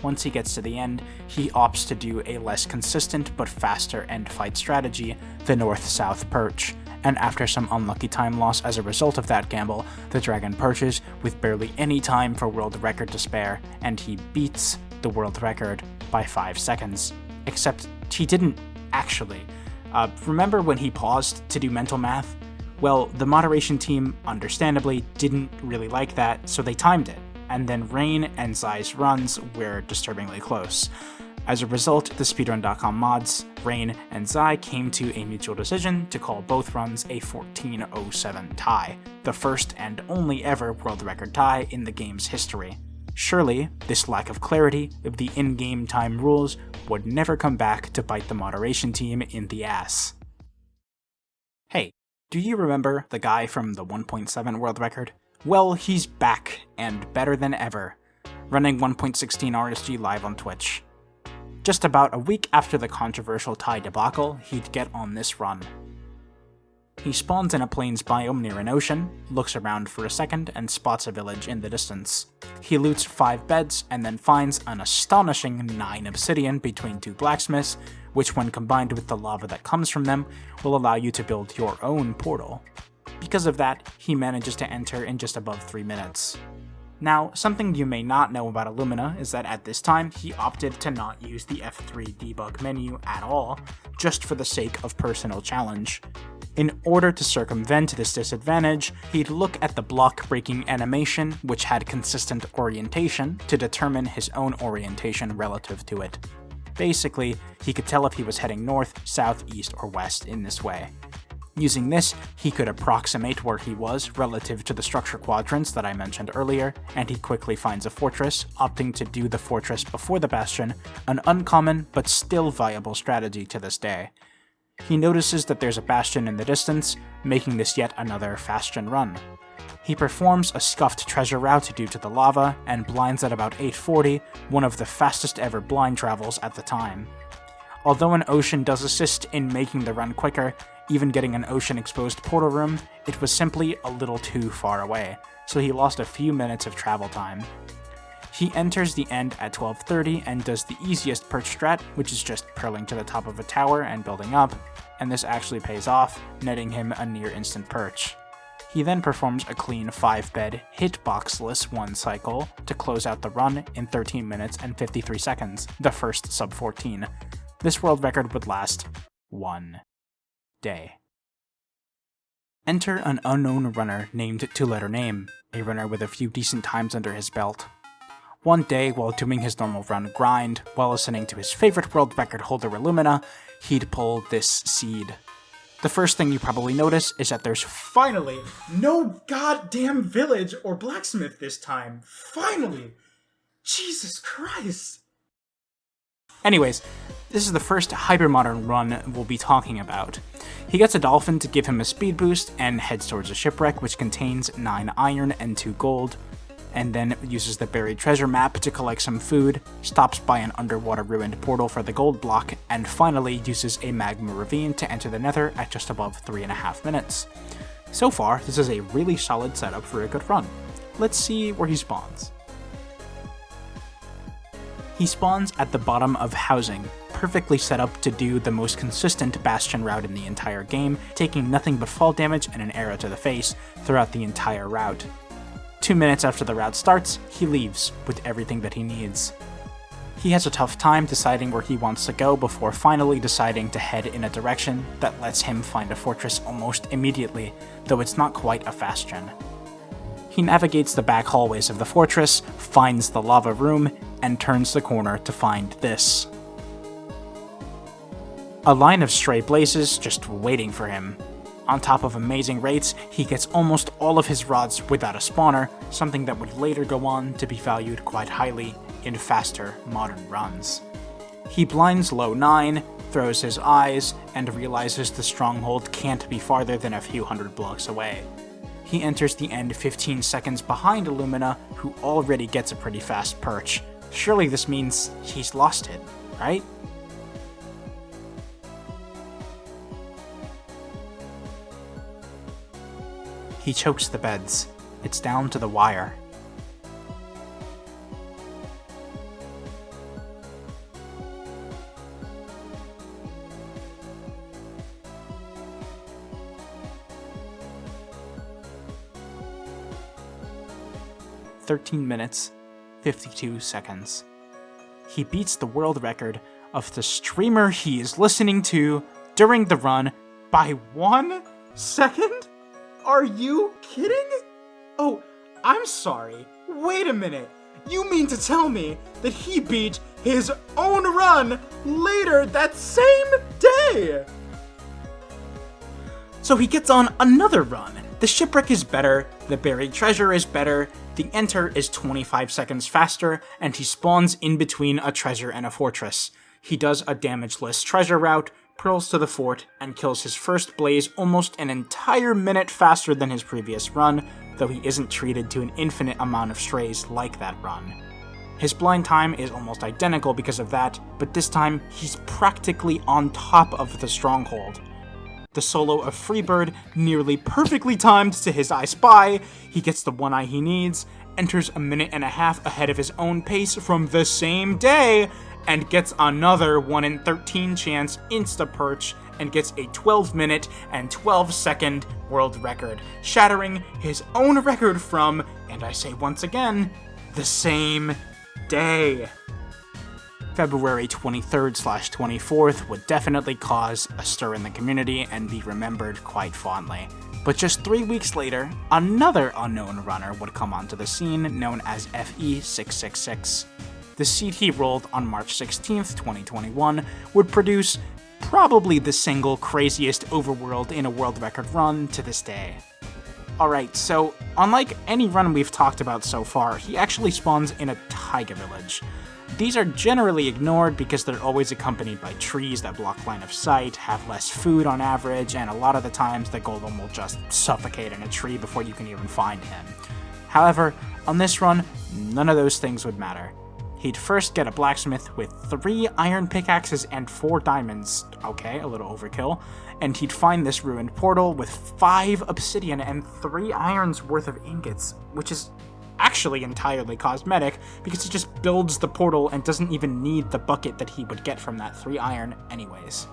Once he gets to the end, he opts to do a less consistent but faster end fight strategy, the north-south perch, and after some unlucky time loss as a result of that gamble, the dragon perches with barely any time for world record to spare, and he beats the world record by 5 seconds. Except he didn't actually. Remember when he paused to do mental math? Well, the moderation team, understandably, didn't really like that, so they timed it, and then Rain and Zai's runs were disturbingly close. As a result, the speedrun.com mods, Rain and Zai came to a mutual decision to call both runs a 14:07 tie, the first and only ever world record tie in the game's history. Surely, this lack of clarity of the in-game time rules would never come back to bite the moderation team in the ass. Hey, do you remember the guy from the 1.7 world record? Well, he's back, and better than ever, running 1.16 RSG live on Twitch. Just about a week after the controversial tie debacle, he'd get on this run. He spawns in a plains biome near an ocean, looks around for a second, and spots a village in the distance. He loots 5 beds, and then finds an astonishing 9 obsidian between 2 blacksmiths, which when combined with the lava that comes from them, will allow you to build your own portal. Because of that, he manages to enter in just above 3 minutes. Now, something you may not know about Illumina is that at this time, he opted to not use the F3 debug menu at all, just for the sake of personal challenge. In order to circumvent this disadvantage, he'd look at the block-breaking animation, which had consistent orientation, to determine his own orientation relative to it. Basically, he could tell if he was heading north, south, east, or west in this way. Using this, he could approximate where he was relative to the structure quadrants that I mentioned earlier, and he quickly finds a fortress, opting to do the fortress before the bastion, an uncommon but still viable strategy to this day. He notices that there's a bastion in the distance, making this yet another bastion run. He performs a scuffed treasure route due to the lava, and blinds at about 8:40, one of the fastest ever blind travels at the time. Although an ocean does assist in making the run quicker, even getting an ocean-exposed portal room, it was simply a little too far away, so he lost a few minutes of travel time. He enters the end at 12:30 and does the easiest perch strat, which is just purling to the top of a tower and building up, and this actually pays off, netting him a near-instant perch. He then performs a clean 5-bed, hitboxless 1 cycle to close out the run in 13 minutes and 53 seconds, the first sub-14. This world record would last 1 day. Enter an unknown runner named TwoLetterName, a runner with a few decent times under his belt. One day, while doing his normal run grind, while listening to his favorite world record holder Illumina, he'd pull this seed. The first thing you probably notice is that there's finally no goddamn village or blacksmith this time. Finally! Jesus Christ! Anyways, this is the first hypermodern run we'll be talking about. He gets a dolphin to give him a speed boost and heads towards a shipwreck which contains 9 iron and 2 gold, and then uses the buried treasure map to collect some food, stops by an underwater ruined portal for the gold block, and finally uses a magma ravine to enter the Nether at just above 3.5 minutes. So far, this is a really solid setup for a good run. Let's see where he spawns. He spawns at the bottom of housing, perfectly set up to do the most consistent Bastion route in the entire game, taking nothing but fall damage and an arrow to the face throughout the entire route. 2 minutes after the route starts, he leaves with everything that he needs. He has a tough time deciding where he wants to go before finally deciding to head in a direction that lets him find a fortress almost immediately, though it's not quite a bastion. He navigates the back hallways of the fortress, finds the lava room, and turns the corner to find this. A line of stray blazes just waiting for him. On top of amazing rates, he gets almost all of his rods without a spawner, something that would later go on to be valued quite highly in faster modern runs. He blinds low 9, throws his eyes, and realizes the stronghold can't be farther than a few hundred blocks away. He enters the end 15 seconds behind Illumina, who already gets a pretty fast perch. Surely this means he's lost it, right? He chokes the beds. It's down to the wire. "13 minutes, 52 seconds. He beats the world record of the streamer he is listening to during the run by 1 second? Are you kidding? Oh, I'm sorry. Wait a minute. You mean to tell me that he beat his own run later that same day? So he gets on another run. The shipwreck is better, the buried treasure is better, the enter is 25 seconds faster, and he spawns in between a treasure and a fortress. He does a damageless treasure route, pearls to the fort, and kills his first blaze almost an entire minute faster than his previous run, though he isn't treated to an infinite amount of strays like that run. His blind time is almost identical because of that, but this time he's practically on top of the stronghold. The solo of Freebird nearly perfectly timed to his I Spy, he gets the 1 eye he needs, enters a minute and a half ahead of his own pace from the same day, and gets another 1 in 13 chance insta-perch, and gets a 12-minute and 12-second world record, shattering his own record from, and I say once again, the same day. February 23rd/24th would definitely cause a stir in the community and be remembered quite fondly. But just 3 weeks later, another unknown runner would come onto the scene known as FE666. The seed he rolled on March 16th, 2021 would produce probably the single craziest overworld in a world record run to this day. Alright, so unlike any run we've talked about so far, he actually spawns in a taiga village. These are generally ignored because they're always accompanied by trees that block line of sight, have less food on average, and a lot of the times the golem will just suffocate in a tree before you can even find him. However, on this run, none of those things would matter. He'd first get a blacksmith with 3 iron pickaxes and 4 diamonds, okay, a little overkill, and he'd find this ruined portal with 5 obsidian and 3 irons worth of ingots, which is actually entirely cosmetic, because he just builds the portal and doesn't even need the bucket that he would get from that 3 iron anyways.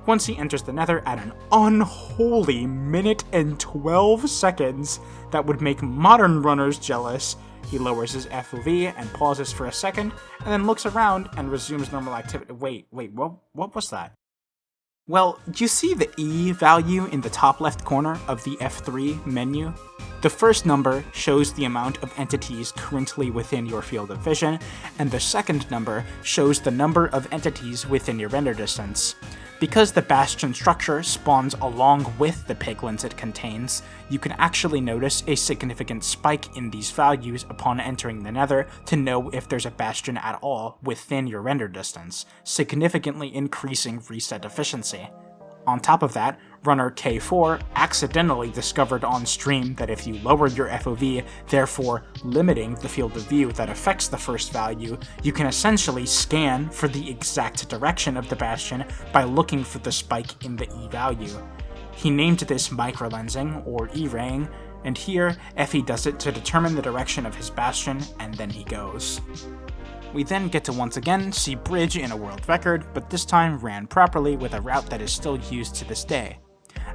Once he enters the Nether at an unholy minute and 12 seconds that would make modern runners jealous, He lowers his FOV and pauses for a second, and then looks around and resumes normal activity. Wait, what was that? Well, you see the E value in the top left corner of the F3 menu? The first number shows the amount of entities currently within your field of vision, and the second number shows the number of entities within your render distance. Because the Bastion structure spawns along with the piglins it contains, you can actually notice a significant spike in these values upon entering the Nether to know if there's a Bastion at all within your render distance, significantly increasing reset efficiency. On top of that, runner K4 accidentally discovered on stream that if you lower your FOV, therefore limiting the field of view that affects the first value, you can essentially scan for the exact direction of the Bastion by looking for the spike in the E value. He named this microlensing, or E-raying, and here Effie does it to determine the direction of his Bastion, and then he goes. We then get to once again see Bridge in a world record, but this time ran properly with a route that is still used to this day.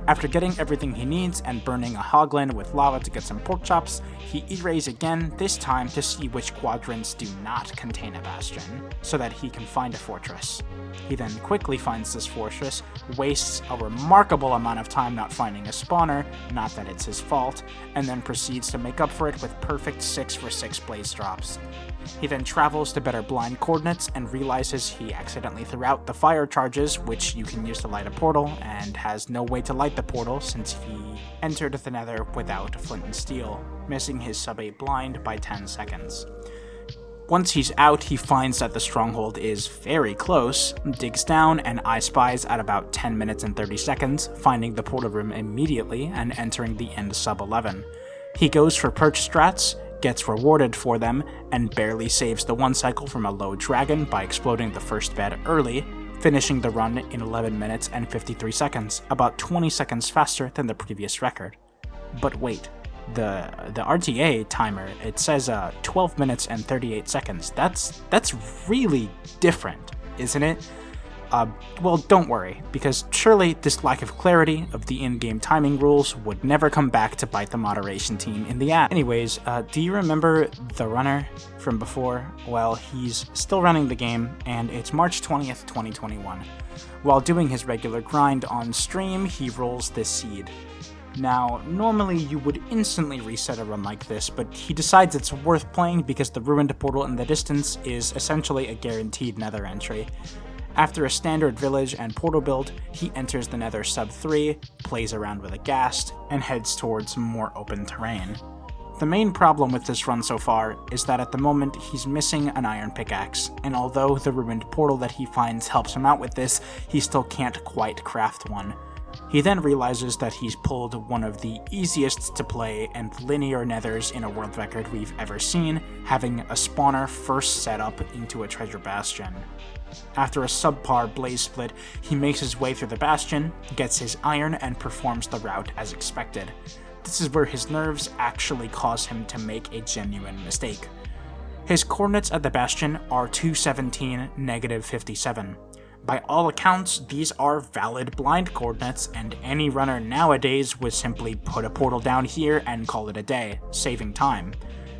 After getting everything he needs and burning a hoglin with lava to get some pork chops, he E-rays again, this time to see which quadrants do not contain a bastion, so that he can find a fortress. He then quickly finds this fortress, wastes a remarkable amount of time not finding a spawner, not that it's his fault, and then proceeds to make up for it with perfect 6-for-6 blaze drops. He then travels to better blind coordinates and realizes he accidentally threw out the fire charges, which you can use to light a portal, and has no way to light the portal since he entered the Nether without flint and steel, missing his sub-8 blind by 10 seconds. Once he's out, he finds that the stronghold is very close, digs down, and I spies at about 10 minutes and 30 seconds, finding the portal room immediately and entering the end sub-11. He goes for perch strats, gets rewarded for them, and barely saves the one cycle from a low dragon by exploding the first bed early, finishing the run in 11 minutes and 53 seconds, about 20 seconds faster than the previous record. But wait, the RTA timer, it says 12 minutes and 38 seconds. That's really different, isn't it? Well, don't worry, because surely this lack of clarity of the in-game timing rules would never come back to bite the moderation team in the ass. Anyways, do you remember the runner from before? Well, he's still running the game, and it's March 20th, 2021. While doing his regular grind on stream, he rolls this seed. Now, normally you would instantly reset a run like this, but he decides it's worth playing because the ruined portal in the distance is essentially a guaranteed Nether entry. After a standard village and portal build, he enters the Nether sub-3, plays around with a ghast, and heads towards more open terrain. The main problem with this run so far is that at the moment he's missing an iron pickaxe, and although the ruined portal that he finds helps him out with this, he still can't quite craft one. He then realizes that he's pulled one of the easiest to play and linear nethers in a world record we've ever seen, having a spawner first set up into a treasure bastion. After a subpar blaze split, he makes his way through the bastion, gets his iron, and performs the route as expected. This is where his nerves actually cause him to make a genuine mistake. His coordinates at the bastion are 217, -57. By all accounts, these are valid blind coordinates, and any runner nowadays would simply put a portal down here and call it a day, saving time.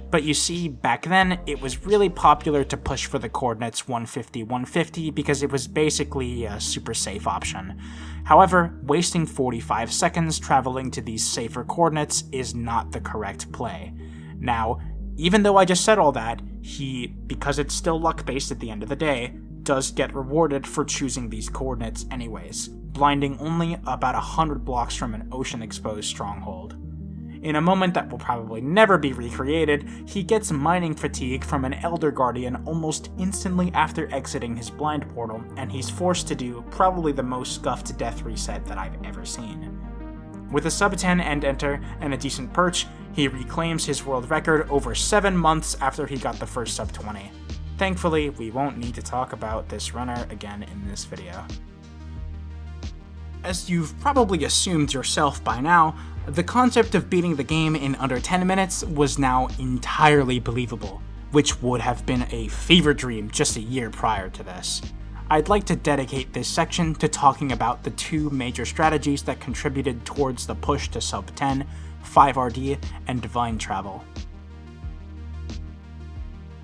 But you see, back then, it was really popular to push for the coordinates 150-150 because it was basically a super safe option. However, wasting 45 seconds traveling to these safer coordinates is not the correct play. Now, even though I just said all that, he, because it's still luck-based at the end of the day, does get rewarded for choosing these coordinates anyways, blinding only about 100 blocks from an ocean-exposed stronghold. In a moment that will probably never be recreated, he gets mining fatigue from an Elder Guardian almost instantly after exiting his blind portal, and he's forced to do probably the most scuffed death reset that I've ever seen. With a sub-10 end enter and a decent perch, he reclaims his world record over 7 months after he got the first sub-20. Thankfully, we won't need to talk about this runner again in this video. As you've probably assumed yourself by now, the concept of beating the game in under 10 minutes was now entirely believable, which would have been a fever dream just a year prior to this. I'd like to dedicate this section to talking about the two major strategies that contributed towards the push to sub 10, 5RD, and Divine Travel.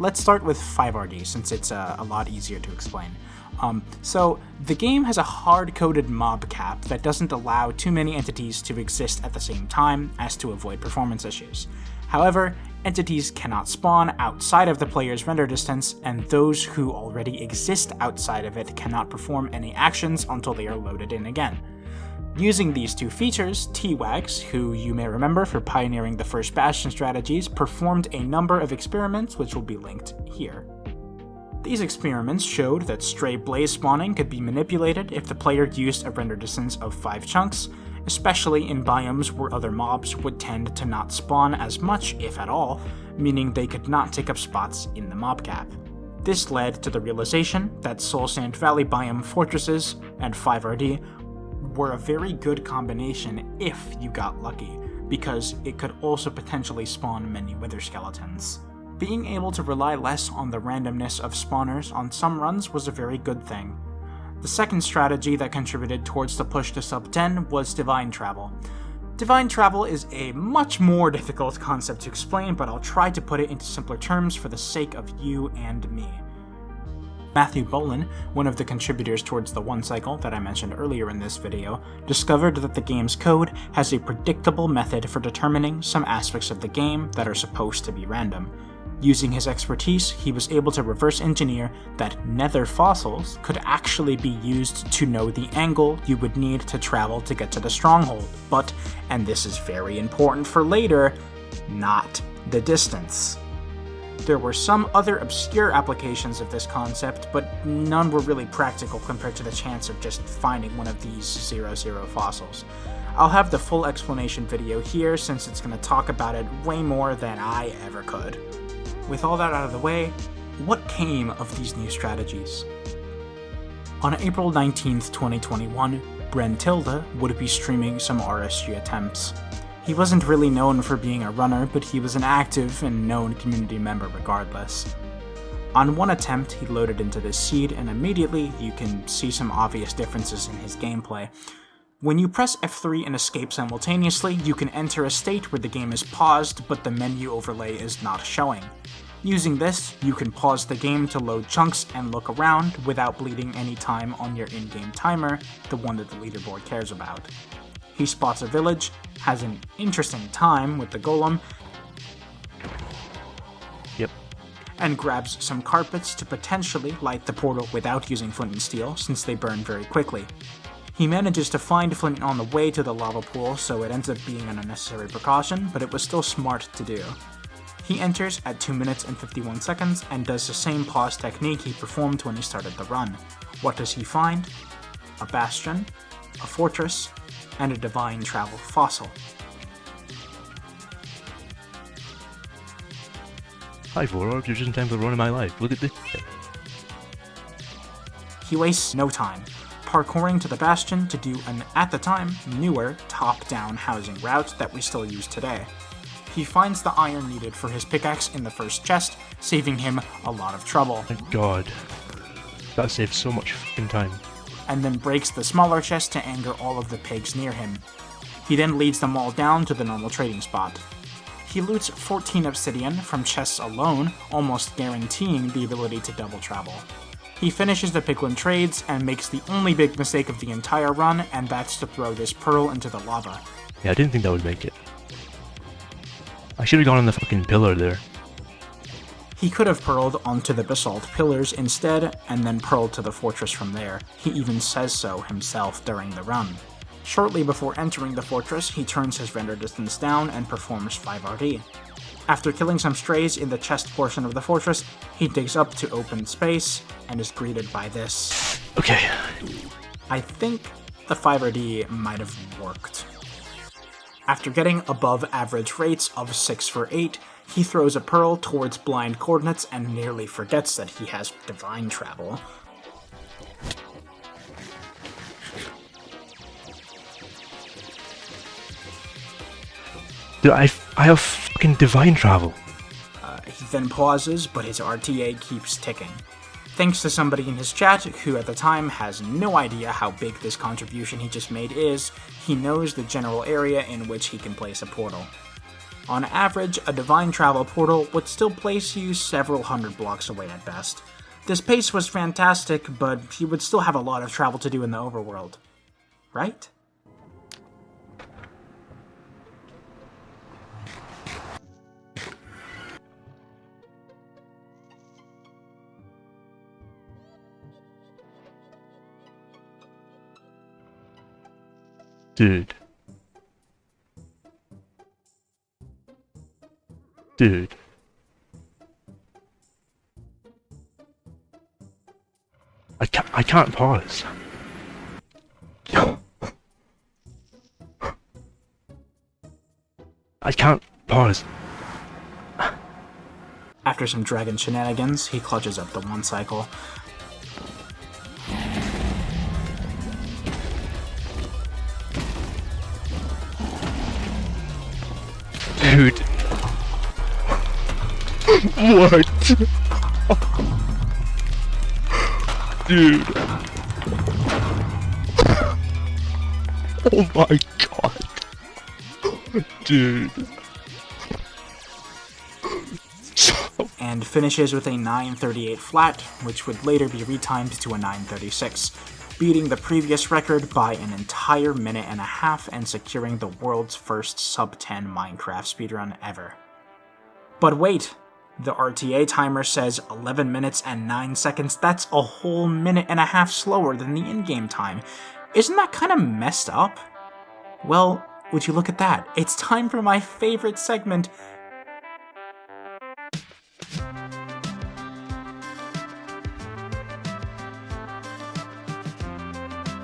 let's start with 5RD since it's a lot easier to explain. So the game has a hard-coded mob cap that doesn't allow too many entities to exist at the same time as to avoid performance issues. However, entities cannot spawn outside of the player's render distance, and those who already exist outside of it cannot perform any actions until they are loaded in again. Using these two features, Dimeax, who you may remember for pioneering the first Bastion strategies, performed a number of experiments which will be linked here. These experiments showed that stray blaze spawning could be manipulated if the player used a render distance of 5 chunks, especially in biomes where other mobs would tend to not spawn as much, if at all, meaning they could not take up spots in the mob cap. This led to the realization that Soul Sand Valley biome fortresses and 5RD were a very good combination if you got lucky, because it could also potentially spawn many wither skeletons. Being able to rely less on the randomness of spawners on some runs was a very good thing. The second strategy that contributed towards the push to sub 10 was Divine Travel. Divine Travel is a much more difficult concept to explain, but I'll try to put it into simpler terms for the sake of you and me. Matthew Bolin, one of the contributors towards the one cycle that I mentioned earlier in this video, discovered that the game's code has a predictable method for determining some aspects of the game that are supposed to be random. Using his expertise, he was able to reverse engineer that Nether fossils could actually be used to know the angle you would need to travel to get to the stronghold, but, and this is very important for later, not the distance. There were some other obscure applications of this concept, but none were really practical compared to the chance of just finding one of these 0-0 fossils. I'll have the full explanation video here since it's going to talk about it way more than I ever could. With all that out of the way, what came of these new strategies? On April 19th, 2021, Brentilda would be streaming some RSG attempts. He wasn't really known for being a runner, but he was an active and known community member regardless. On one attempt, he loaded into this seed, and immediately you can see some obvious differences in his gameplay. When you press F3 and escape simultaneously, you can enter a state where the game is paused, but the menu overlay is not showing. Using this, you can pause the game to load chunks and look around without bleeding any time on your in-game timer, the one that the leaderboard cares about. He spots a village, has an interesting time with the golem, and grabs some carpets to potentially light the portal without using flint and steel, since they burn very quickly. He manages to find flint on the way to the lava pool, so it ends up being an unnecessary precaution, but it was still smart to do. He enters at 2 minutes and 51 seconds and does the same pause technique he performed when he started the run. What does he find? A bastion, a fortress, and a divine travel fossil. Hi Vororg, you're just in time for the run of my life. Look at this. He wastes no time, parkouring to the bastion to do an, at the time, newer top-down housing route that we still use today. He finds the iron needed for his pickaxe in the first chest, saving him a lot of trouble. Thank God. That saved so much f***ing time. And then breaks the smaller chest to anger all of the pigs near him. He then leads them all down to the normal trading spot. He loots 14 obsidian from chests alone, almost guaranteeing the ability to double travel. He finishes the piglin trades and makes the only big mistake of the entire run, and that's to throw this pearl into the lava. Yeah, I didn't think that would make it. I should have gone on the fucking pillar there. He could have pearled onto the basalt pillars instead, and then pearled to the fortress from there. He even says so himself during the run. Shortly before entering the fortress, he turns his render distance down and performs 5RD. After killing some strays in the chest portion of the fortress, he digs up to open space and is greeted by this. Okay. I think the 5RD might have worked. After getting above average rates of 6 for 8, he throws a pearl towards blind coordinates and nearly forgets that he has divine travel. Dude, I have fucking divine travel. He then pauses, but his RTA keeps ticking. Thanks to somebody in his chat, who at the time has no idea how big this contribution he just made is, he knows the general area in which he can place a portal. On average, a divine travel portal would still place you several hundred blocks away at best. This pace was fantastic, but you would still have a lot of travel to do in the overworld. Right? Dude. Dude. I can't pause. I can't pause. After some dragon shenanigans, he clutches up the 1 cycle. Dude. What? Dude. Oh my god. Dude. And finishes with a 938 flat, which would later be retimed to a 936, beating the previous record by an entire minute and a half and securing the world's first sub-10 Minecraft speedrun ever. But wait, the RTA timer says 11 minutes and 9 seconds. That's a whole minute and a half slower than the in-game time. Isn't that kind of messed up? Well, would you look at that? It's time for my favorite segment.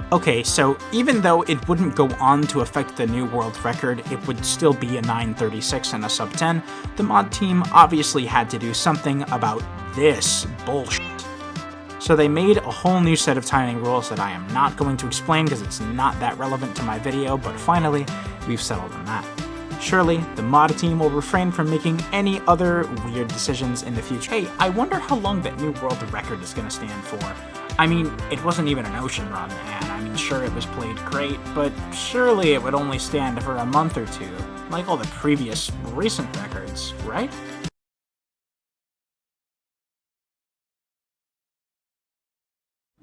Okay, so even though it wouldn't go on to affect the new world record, it would still be a 936 and a sub-10, the mod team obviously had to do something about this bullshit. So they made a whole new set of timing rules that I am not going to explain because it's not that relevant to my video, but finally, we've settled on that. Surely, the mod team will refrain from making any other weird decisions in the future. Hey, I wonder how long that new world record is going to stand for. I mean, it wasn't even an ocean run, and I mean, sure, it was played great, but surely it would only stand for a month or two, like all the previous recent records, right?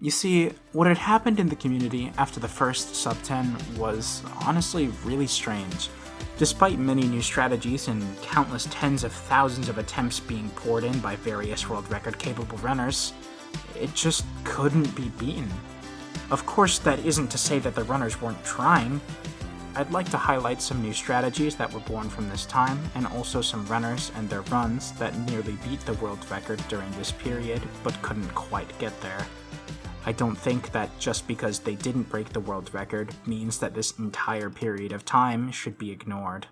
You see, what had happened in the community after the first sub-10 was honestly really strange. Despite many new strategies and countless tens of thousands of attempts being poured in by various world record capable runners, it just couldn't be beaten. Of course, that isn't to say that the runners weren't trying. I'd like to highlight some new strategies that were born from this time, and also some runners and their runs that nearly beat the world record during this period, but couldn't quite get there. I don't think that just because they didn't break the world record means that this entire period of time should be ignored.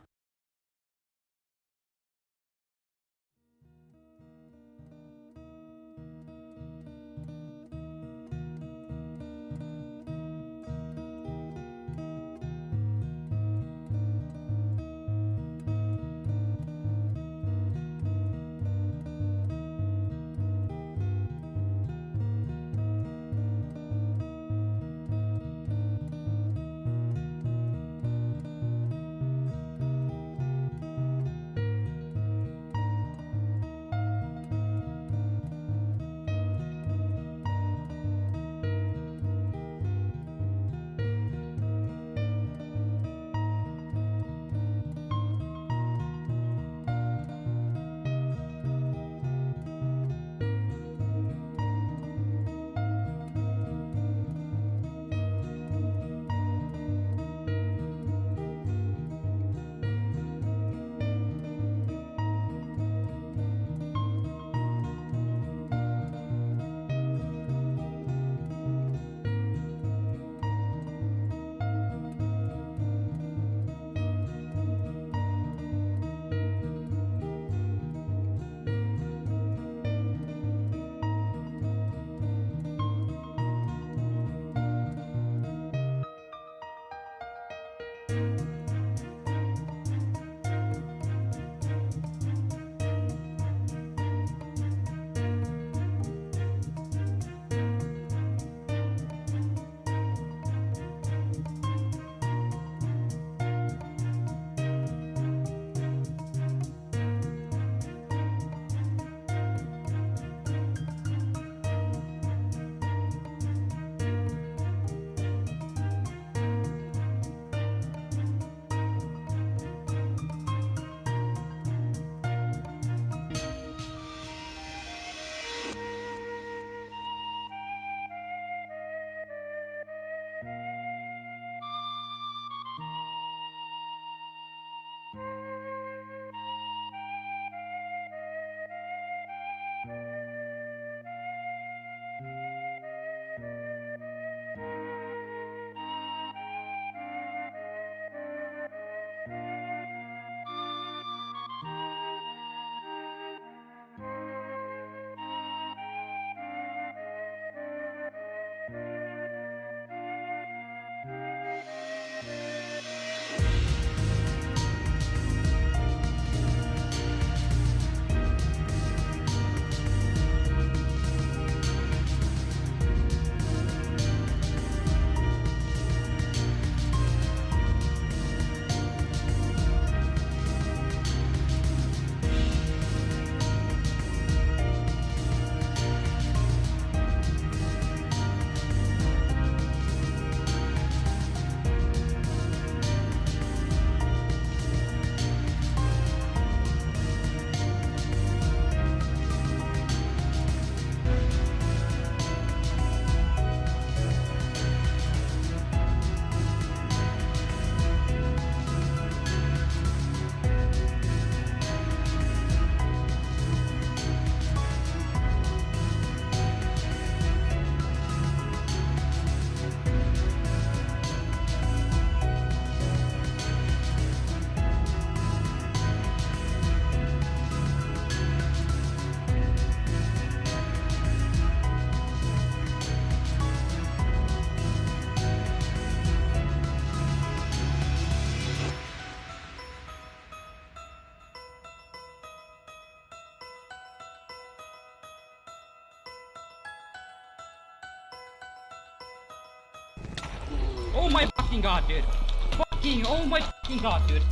Oh my fucking god, dude. Fucking, oh my fucking god, dude.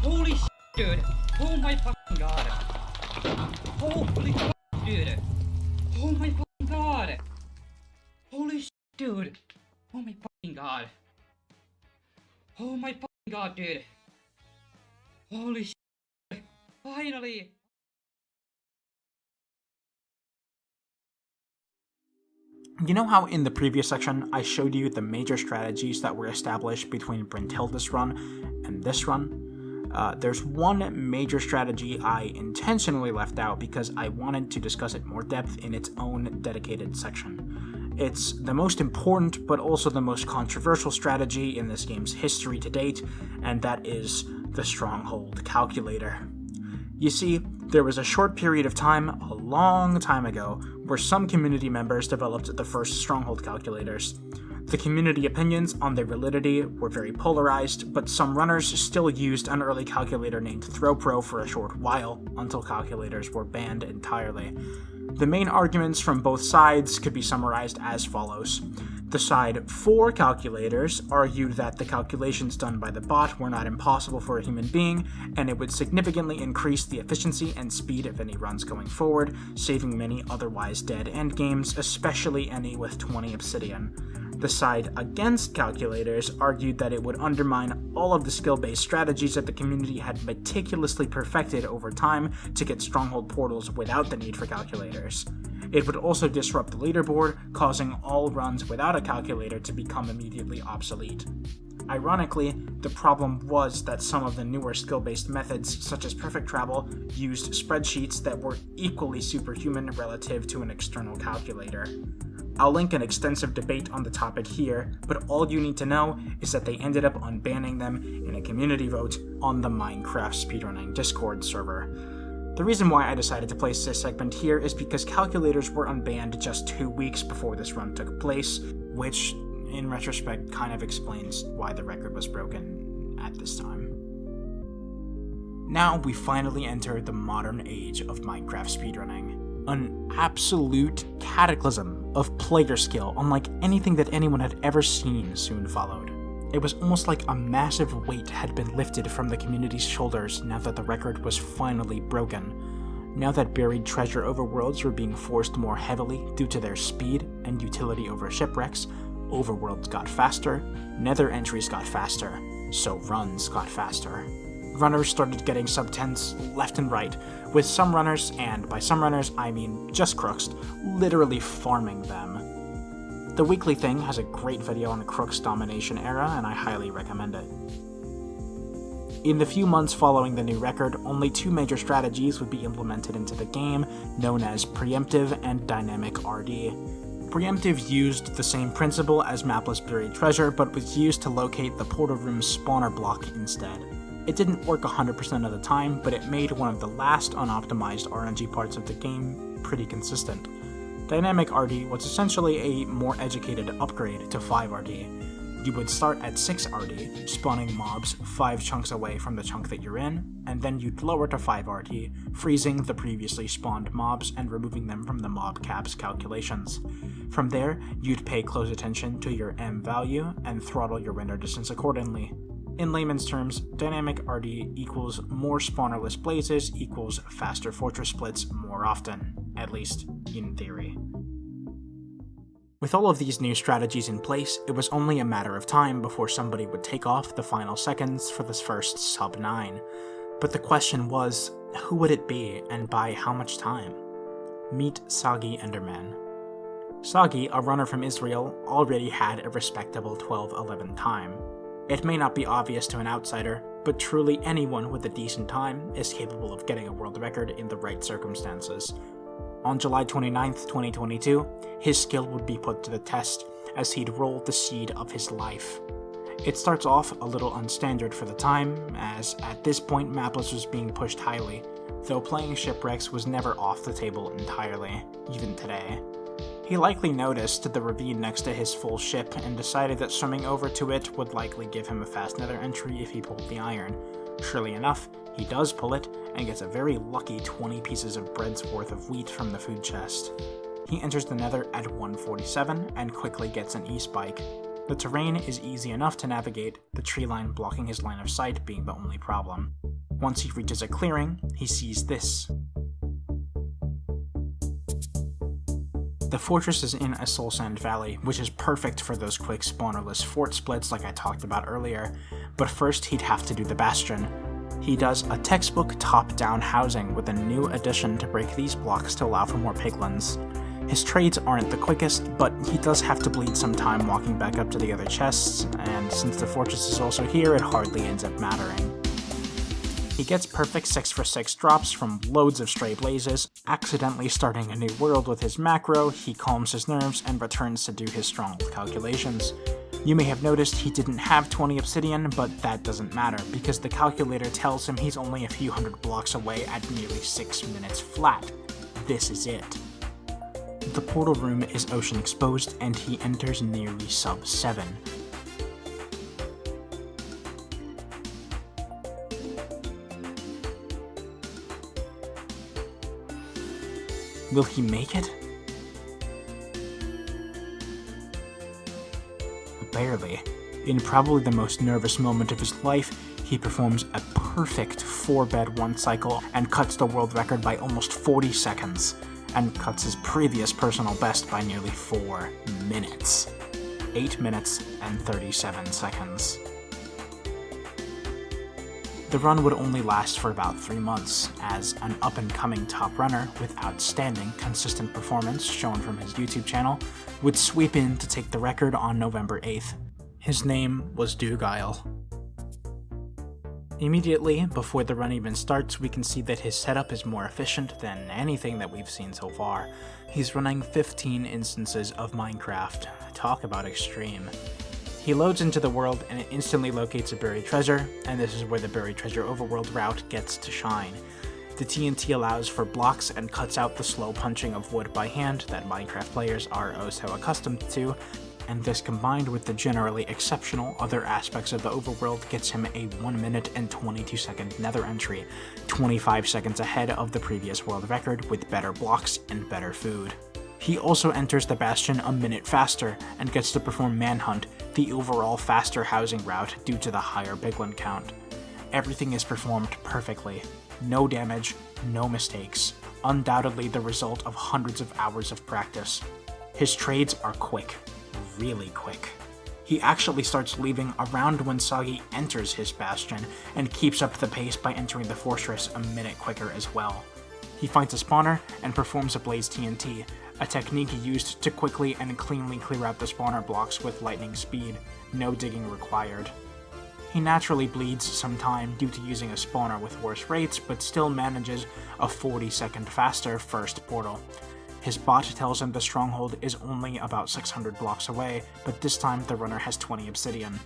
Holy shit, dude. Oh my fucking god. Holy fuck, dude. Oh my fucking god. Holy shit, dude. Oh my fucking god. Oh my fucking god, dude. Holy shit. Finally. You know how in the previous section I showed you the major strategies that were established between Brentilda's run and this run? There's one major strategy I intentionally left out because I wanted to discuss it more depth in its own dedicated section. It's the most important but also the most controversial strategy in this game's history to date, and that is the Stronghold Calculator. You see, there was a short period of time, a long time ago, where some community members developed the first Stronghold calculators. The community opinions on their validity were very polarized, but some runners still used an early calculator named ThroPro for a short while, until calculators were banned entirely. The main arguments from both sides could be summarized as follows. The side for calculators argued that the calculations done by the bot were not impossible for a human being, and it would significantly increase the efficiency and speed of any runs going forward, saving many otherwise dead endgames, especially any with 20 obsidian. The side against calculators argued that it would undermine all of the skill-based strategies that the community had meticulously perfected over time to get stronghold portals without the need for calculators. It would also disrupt the leaderboard, causing all runs without a calculator to become immediately obsolete. Ironically, the problem was that some of the newer skill-based methods, such as perfect travel, used spreadsheets that were equally superhuman relative to an external calculator. I'll link an extensive debate on the topic here, but all you need to know is that they ended up unbanning them in a community vote on the Minecraft Speedrunning Discord server. The reason why I decided to place this segment here is because calculators were unbanned just 2 weeks before this run took place, which, in retrospect, kind of explains why the record was broken at this time. Now we finally enter the modern age of Minecraft speedrunning. An absolute cataclysm of player skill, unlike anything that anyone had ever seen, soon followed. It was almost like a massive weight had been lifted from the community's shoulders now that the record was finally broken. Now that buried treasure overworlds were being forced more heavily due to their speed and utility over shipwrecks, overworlds got faster, nether entries got faster, so runs got faster. Runners started getting sub-10s left and right, with some runners, and by some runners I mean just crooks, literally farming them. The Weekly Thing has a great video on Crook's domination era, and I highly recommend it. In the few months following the new record, only 2 major strategies would be implemented into the game, known as Preemptive and Dynamic RD. Preemptive used the same principle as Mapless Buried Treasure, but was used to locate the portal room's spawner block instead. It didn't work 100% of the time, but it made one of the last unoptimized RNG parts of the game pretty consistent. Dynamic RD was essentially a more educated upgrade to 5RD. You would start at 6RD, spawning mobs 5 chunks away from the chunk that you're in, and then you'd lower to 5RD, freezing the previously spawned mobs and removing them from the mob caps calculations. From there, you'd pay close attention to your M value and throttle your render distance accordingly. In layman's terms, Dynamic RD equals more spawnerless blazes equals faster fortress splits more often, at least in theory. With all of these new strategies in place, it was only a matter of time before somebody would take off the final seconds for this first sub-9. But the question was, who would it be, and by how much time? Meet Sagi Enderman. Sagi, a runner from Israel, already had a respectable 12:11 time. It may not be obvious to an outsider, but truly anyone with a decent time is capable of getting a world record in the right circumstances. On July 29th, 2022, his skill would be put to the test, as he'd roll the seed of his life. It starts off a little unstandard for the time, as at this point Mapless was being pushed highly, though playing shipwrecks was never off the table entirely, even today. He likely noticed the ravine next to his full ship and decided that swimming over to it would likely give him a fast nether entry if he pulled the iron. Surely enough, he does pull it, and gets a very lucky 20 pieces of bread's worth of wheat from the food chest. He enters the nether at 1:47 and quickly gets an e-spike. The terrain is easy enough to navigate, the tree line blocking his line of sight being the only problem. Once he reaches a clearing, he sees this. The fortress is in a soul sand valley, which is perfect for those quick spawnerless fort splits like I talked about earlier, but first he'd have to do the Bastion. He does a textbook top-down housing with a new addition to break these blocks to allow for more piglins. His trades aren't the quickest, but he does have to bleed some time walking back up to the other chests, and since the fortress is also here, it hardly ends up mattering. He gets perfect 6-for-6 drops from loads of stray blazes, accidentally starting a new world with his macro, he calms his nerves, and returns to do his stronghold calculations. You may have noticed he didn't have 20 obsidian, but that doesn't matter, because the calculator tells him he's only a few hundred blocks away at nearly 6 minutes flat. This is it. The portal room is ocean exposed, and he enters nearly sub 7. Will he make it? Barely. In probably the most nervous moment of his life, he performs a perfect 4-bed 1 cycle and cuts the world record by almost 40 seconds, and cuts his previous personal best by nearly 4 minutes. 8 minutes and 37 seconds. The run would only last for about 3 months, as an up-and-coming top runner with outstanding, consistent performance shown from his YouTube channel would sweep in to take the record on November 8th. His name was Doogile. Immediately before the run even starts, we can see that his setup is more efficient than anything that we've seen so far. He's running 15 instances of Minecraft. Talk about extreme. He loads into the world and it instantly locates a buried treasure, and this is where the buried treasure overworld route gets to shine. The TNT allows for blocks and cuts out the slow punching of wood by hand that Minecraft players are oh so accustomed to, and this combined with the generally exceptional other aspects of the overworld gets him a 1 minute and 22 second Nether entry, 25 seconds ahead of the previous world record with better blocks and better food. He also enters the Bastion a minute faster, and gets to perform Manhunt, the overall faster housing route due to the higher piglin count. Everything is performed perfectly. No damage, no mistakes. Undoubtedly the result of hundreds of hours of practice. His trades are quick. Really quick. He actually starts leaving around when Soggy enters his Bastion, and keeps up the pace by entering the fortress a minute quicker as well. He finds a spawner and performs a Blaze TNT, a technique used to quickly and cleanly clear out the spawner blocks with lightning speed, no digging required. He naturally bleeds some time due to using a spawner with worse rates, but still manages a 40-second faster first portal. His bot tells him the stronghold is only about 600 blocks away, but this time the runner has 20 obsidian.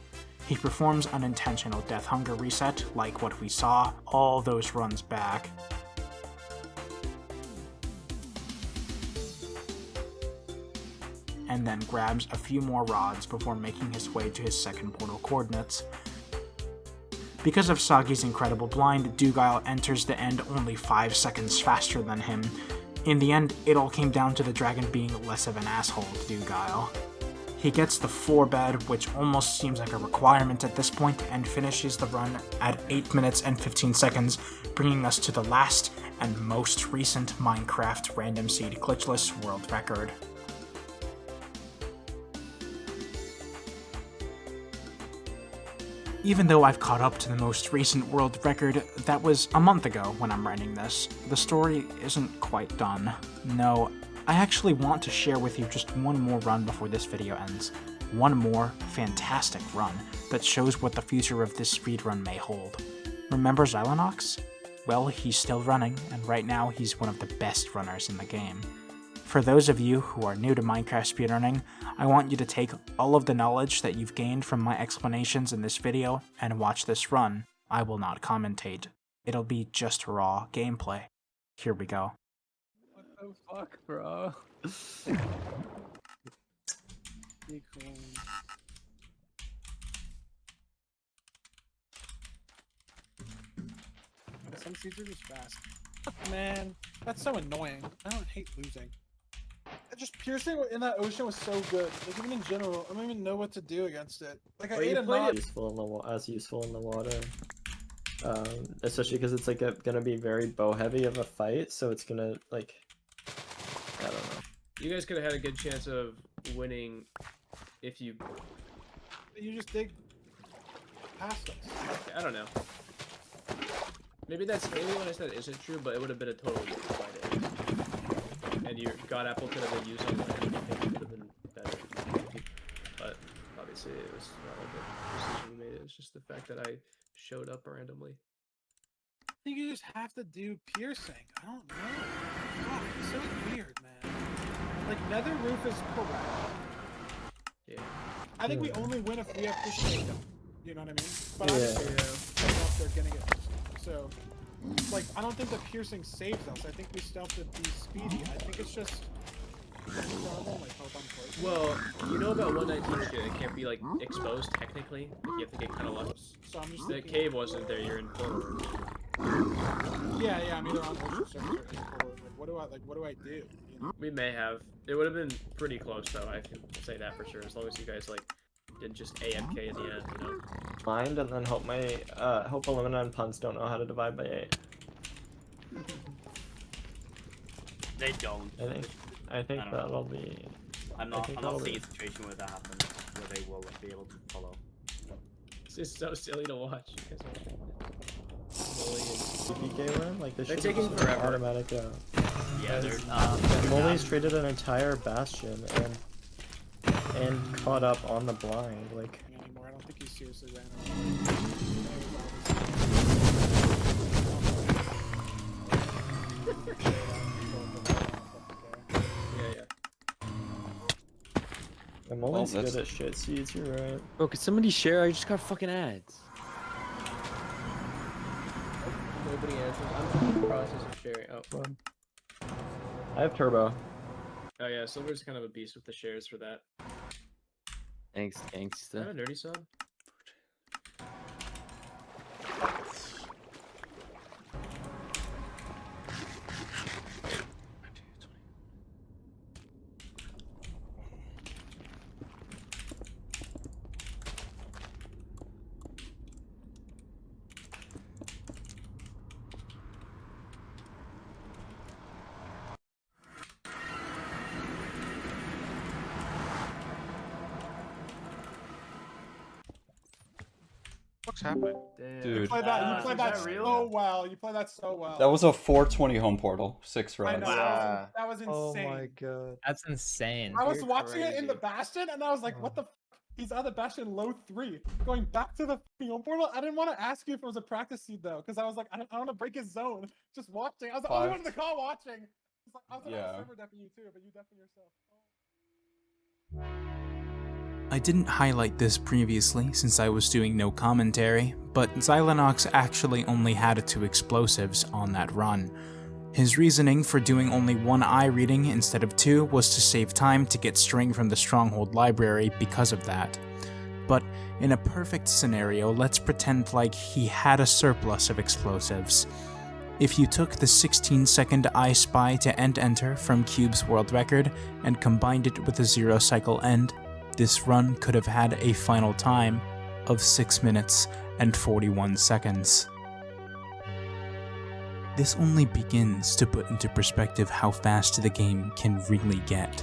He performs an intentional death hunger reset, like what we saw all those runs back. And then grabs a few more rods before making his way to his second portal coordinates. Because of Soggy's incredible blind, Doogile enters the end only 5 seconds faster than him. In the end, it all came down to the dragon being less of an asshole to Doogile. He gets the 4-bed, which almost seems like a requirement at this point, and finishes the run at 8 minutes and 15 seconds, bringing us to the last and most recent Minecraft random seed glitchless world record. Even though I've caught up to the most recent world record, that was a month ago when I'm writing this, the story isn't quite done. No, I actually want to share with you just one more run before this video ends. One more fantastic run that shows what the future of this speedrun may hold. Remember Xylonox? Well, he's still running, and right now he's one of the best runners in the game. For those of you who are new to Minecraft speedrunning, I want you to take all of the knowledge that you've gained from my explanations in this video and watch this run. I will not commentate. It'll be just raw gameplay. Here we go. What the fuck, bro? Be cool. Some seeds are just fast. Man, that's so annoying. I don't hate losing. just piercing in that ocean was so good. Like even in general, I don't even know what to do against it. Like I ate a knot. Useful in the water. Especially because it's like gonna be very bow heavy of a fight, so it's gonna like, I don't know. You guys could have had a good chance of winning if you. You just dig past us. I don't know. Maybe what I said isn't true, but it would have been a total fight. And your God Apple could have been used on land. I think it would have been better. But obviously, it was not a good decision you made. It was just the fact that I showed up randomly. I think you just have to do piercing. I don't know. God, it's so weird, man. Like Nether roof is correct. Yeah. I think we only win if we have to shake them. You know what I mean? But Yeah. They're gonna get so. Like I don't think the piercing saves us. I think we still have to be speedy. I think it's just. Well, you know about 119 shit. It can't be like exposed technically. Like, you have to get kind of low. So I'm just. The cave wasn't there. You're in portal room. Yeah, I'm either on ocean surface or in portal room. Like, what do I do? You know? We may have. It would have been pretty close though. I can say that for sure. As long as you guys like didn't just AFK in the end, you know. Mind and then hope hope Illumina and Puns don't know how to divide by 8. They don't. I think that'll be. I'm not seeing a situation where that happens, where they will be able to follow. It's just so silly to watch. You guys PK run? Like this they're should taking forever. Automatic. Yeah, they're Molly's traded an entire Bastion and caught up on the blind. Like. Anymore. I don't think he seriously ran I'm always good at shit seeds, you're right. Bro, could somebody share? I just got fucking ads. Nobody answers. I'm just in the process of sharing. Oh. I have turbo. Oh yeah, Silver's kind of a beast with the shares for that. Thanks, I have gangsta. a nerdy sub. What's happening? Damn. Dude. You played that so well. You played that so well. That was a 420 home portal, 6 I runs. know, that was insane. Oh my god. That's insane. I was watching it in the Bastion, and I was like, what the f? He's out of the Bastion low 3. Going back to the home portal, I didn't want to ask you if it was a practice seed, though, because I was like, I don't want to break his zone. Just watching. I was the only one in the call watching. I was server depping you too, but you depping yourself. Oh. I didn't highlight this previously since I was doing no commentary, but Xylinox actually only had 2 explosives on that run. His reasoning for doing only 1 eye reading instead of 2 was to save time to get string from the Stronghold library because of that. But in a perfect scenario, let's pretend like he had a surplus of explosives. If you took the 16-second I Spy to end enter from Cube's world record and combined it with a 0 cycle end, this run could have had a final time of 6 minutes and 41 seconds. This only begins to put into perspective how fast the game can really get.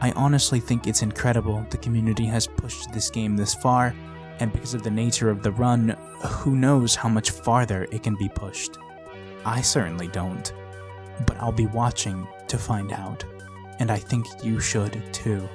I honestly think it's incredible the community has pushed this game this far, and because of the nature of the run, who knows how much farther it can be pushed. I certainly don't, but I'll be watching to find out, and I think you should too.